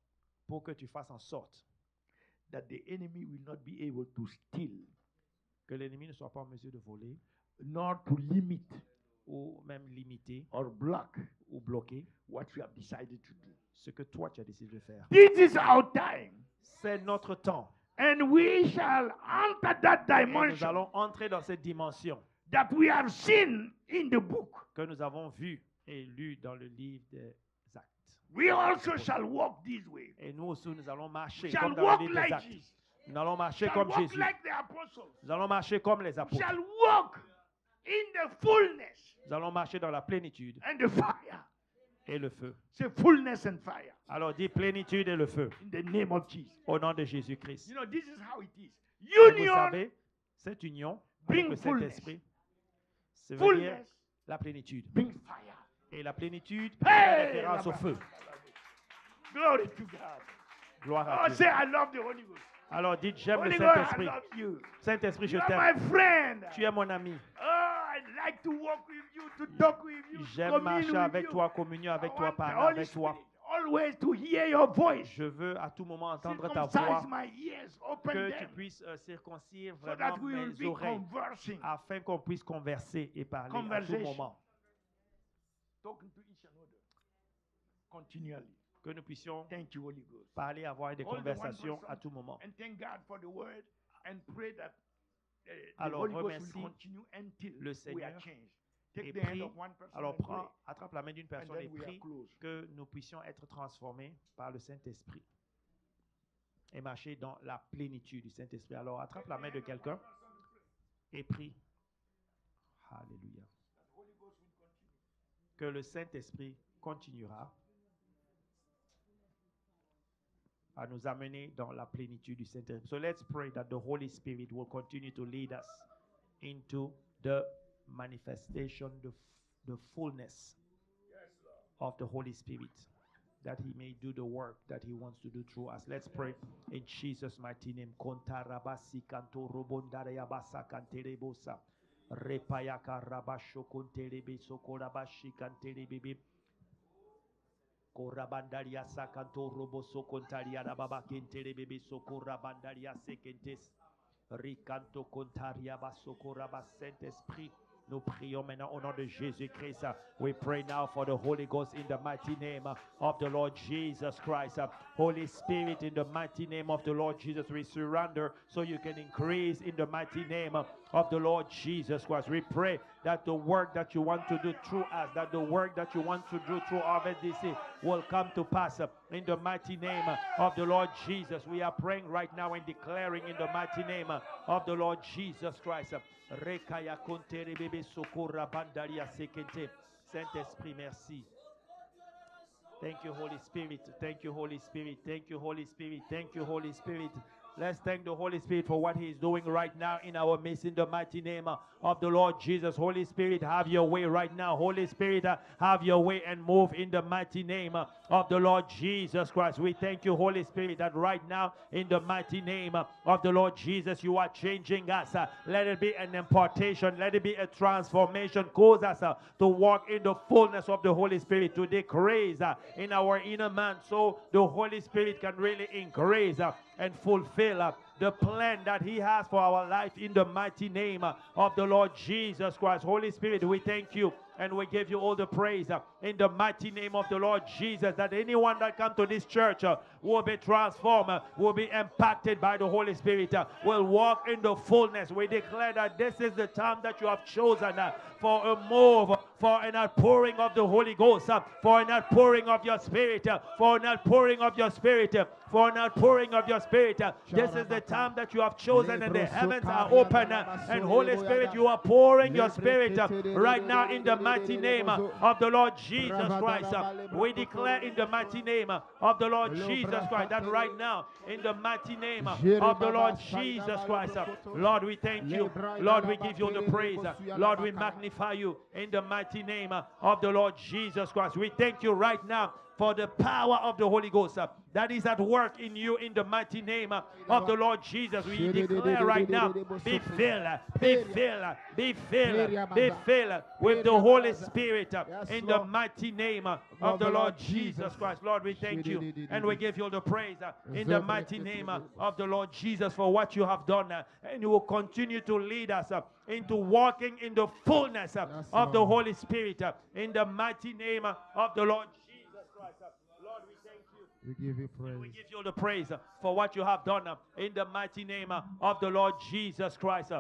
A: pour que tu fasses en sorte
B: that the enemy will not be able to steal,
A: que l'ennemi ne soit pas en mesure de voler
B: nor to limit
A: ou même limiter
B: or block
A: ou bloquer
B: what you have decided to do.
A: ce que toi tu as décidé de faire.
B: This is our time,
A: C'est notre temps.
B: and we shall enter that
A: Et nous
B: dimension
A: allons entrer dans cette dimension
B: that we have seen in the book.
A: que nous avons vue et lue dans le livre des Actes.
B: We also shall walk this way.
A: Et nous aussi, nous allons marcher
B: Shall
A: comme dans le
B: walk
A: livre
B: like
A: des Actes.
B: Jesus.
A: Nous allons marcher
B: Shall
A: comme
B: walk
A: Jésus.
B: like the apostles.
A: Nous allons marcher comme les apôtres.
B: Shall walk in the fullness
A: Nous allons marcher dans la plénitude
B: and the fire.
A: et le feu.
B: Say fullness and fire
A: Alors dis plénitude et le feu
B: in the name of Jesus.
A: au nom de Jésus-Christ.
B: You know, this is how it is.
A: Et vous
B: Union,
A: savez, cette union avec
B: bring
A: le
B: fullness.
A: Saint-Esprit, ça veut dire
B: Fullness,
A: la plénitude.
B: bring fire.
A: Et la plénitude
B: Hey,
A: fait référence au feu.
B: Glory to God.
A: Gloire à
B: Oh,
A: Dieu.
B: say I love the Holy Ghost.
A: Alors dites, j'aime le
B: Holy Ghost, I
A: Saint-Esprit.
B: love you.
A: Saint-Esprit, je
B: You are
A: t'aime.
B: my friend.
A: Tu es mon ami.
B: Oh, I like to walk with you, to talk with you,
A: J'aime
B: commune
A: marcher
B: with
A: avec
B: you.
A: toi, communion avec
B: I
A: toi,
B: want the
A: parler
B: Holy
A: avec toi.
B: Spirit always to hear your voice.
A: Je veux à tout moment entendre ta voix,
B: Circumcise my ears, open
A: que tu
B: them,
A: puisses circoncire
B: so that
A: vraiment
B: we will
A: mes
B: be
A: oreilles,
B: conversing,
A: afin qu'on puisse converser et parler à tout
B: Conversation.
A: moment.
B: talking to each another continually.
A: Que nous puissions
B: Thank you, Holy Ghost.
A: parler, avoir des
B: Hold the
A: conversations
B: 1%.
A: à tout moment.
B: And thank God for the word and pray that the
A: Alors,
B: Holy Ghost
A: remercie
B: will continue until
A: le
B: we
A: Seigneur
B: are changed. Take
A: et
B: the hand
A: prie.
B: of one person
A: Alors
B: and pray,
A: prends, attrape la main d'une
B: and
A: personne et
B: then we are
A: prie
B: closed.
A: que nous puissions être transformés par le Saint-Esprit et marcher dans la plénitude du Saint-Esprit. Alors attrape la main de quelqu'un et prie. Alléluia. Que le Saint-Esprit continuera à nous amener dans la plénitude du Saint-Esprit. So let's pray that the Holy Spirit will continue to lead us into the manifestation, the fullness of the Holy Spirit, that He may do the work that He wants to do through us. Let's pray in Jesus' mighty name. Kontarabasi kanto robondarayabasa kanterebosa. Repayaka rabasho konterebe sokorabashi kanterebebe. Korabandaria sakanto roboso kontaria rababa kenterebebe sokorabandaria sekentes. Rikanto kontaria basokoraba Saint-Esprit. Nous prions maintenant au nom de Jésus-Christ. We pray now for the Holy Ghost in the mighty name of the Lord Jesus Christ. Holy Spirit, in the mighty name of the Lord Jesus, we surrender so you can increase in the mighty name of the Lord Jesus Christ. We pray that the work that you want to do through us, that the work that you want to do through RVDC will come to pass in the mighty name of the Lord Jesus. We are praying right now and declaring in the mighty name of the Lord Jesus Christ. Rekaya kontere bebe sokora bandaria sekente. Saint-Esprit, merci. Thank you, Holy Spirit. Thank you, Holy Spirit. Thank you, Holy Spirit. Thank you, Holy Spirit. Let's thank the Holy Spirit for what He is doing right now in our midst in the mighty name of the Lord Jesus. Holy Spirit, have your way right now. Holy Spirit, have your way and move in the mighty name of the Lord Jesus Christ. We thank you, Holy Spirit, that right now in the mighty name of the Lord Jesus, you are changing us. Let it be an impartation. Let it be a transformation. Cause us to walk in the fullness of the Holy Spirit, to decrease in our inner man so the Holy Spirit can really increase and fulfill the plan that He has for our life in the mighty name of the Lord Jesus Christ. Holy Spirit, we thank you and we give you all the praise in the mighty name of the Lord Jesus, that anyone that comes to this church will be transformed, will be impacted by the Holy Spirit, will walk in the fullness. We declare that this is the time that you have chosen for a move, for an outpouring of the Holy Ghost, for an outpouring of your Spirit, for an outpouring of your Spirit, for an outpouring of your Spirit. This is the time that you have chosen and the heavens are open, and Holy Spirit, you are pouring your Spirit right now in the mighty name of the Lord Jesus Christ. We declare in the mighty name of the Lord Jesus Christ that right now in the mighty name of the Lord Jesus Christ, Lord, we thank you. Lord, we give you the praise. Lord, we magnify you in the mighty name of the Lord Jesus Christ. We thank you right now for the power of the Holy Ghost that is at work in you in the mighty name of the Lord Jesus. We declare right now, be filled, be filled, be filled, be filled with the Holy Spirit in the mighty name of the Lord Jesus Christ. Lord, we thank you and we give you the praise in the mighty name of the Lord Jesus for what you have done, and you will continue to lead us into walking in the fullness of the Holy Spirit in the mighty name of the Lord Jesus Christ. Lord, we thank you.
C: We give you praise.
A: We give you the praise for what you have done in the mighty name of the Lord Jesus Christ.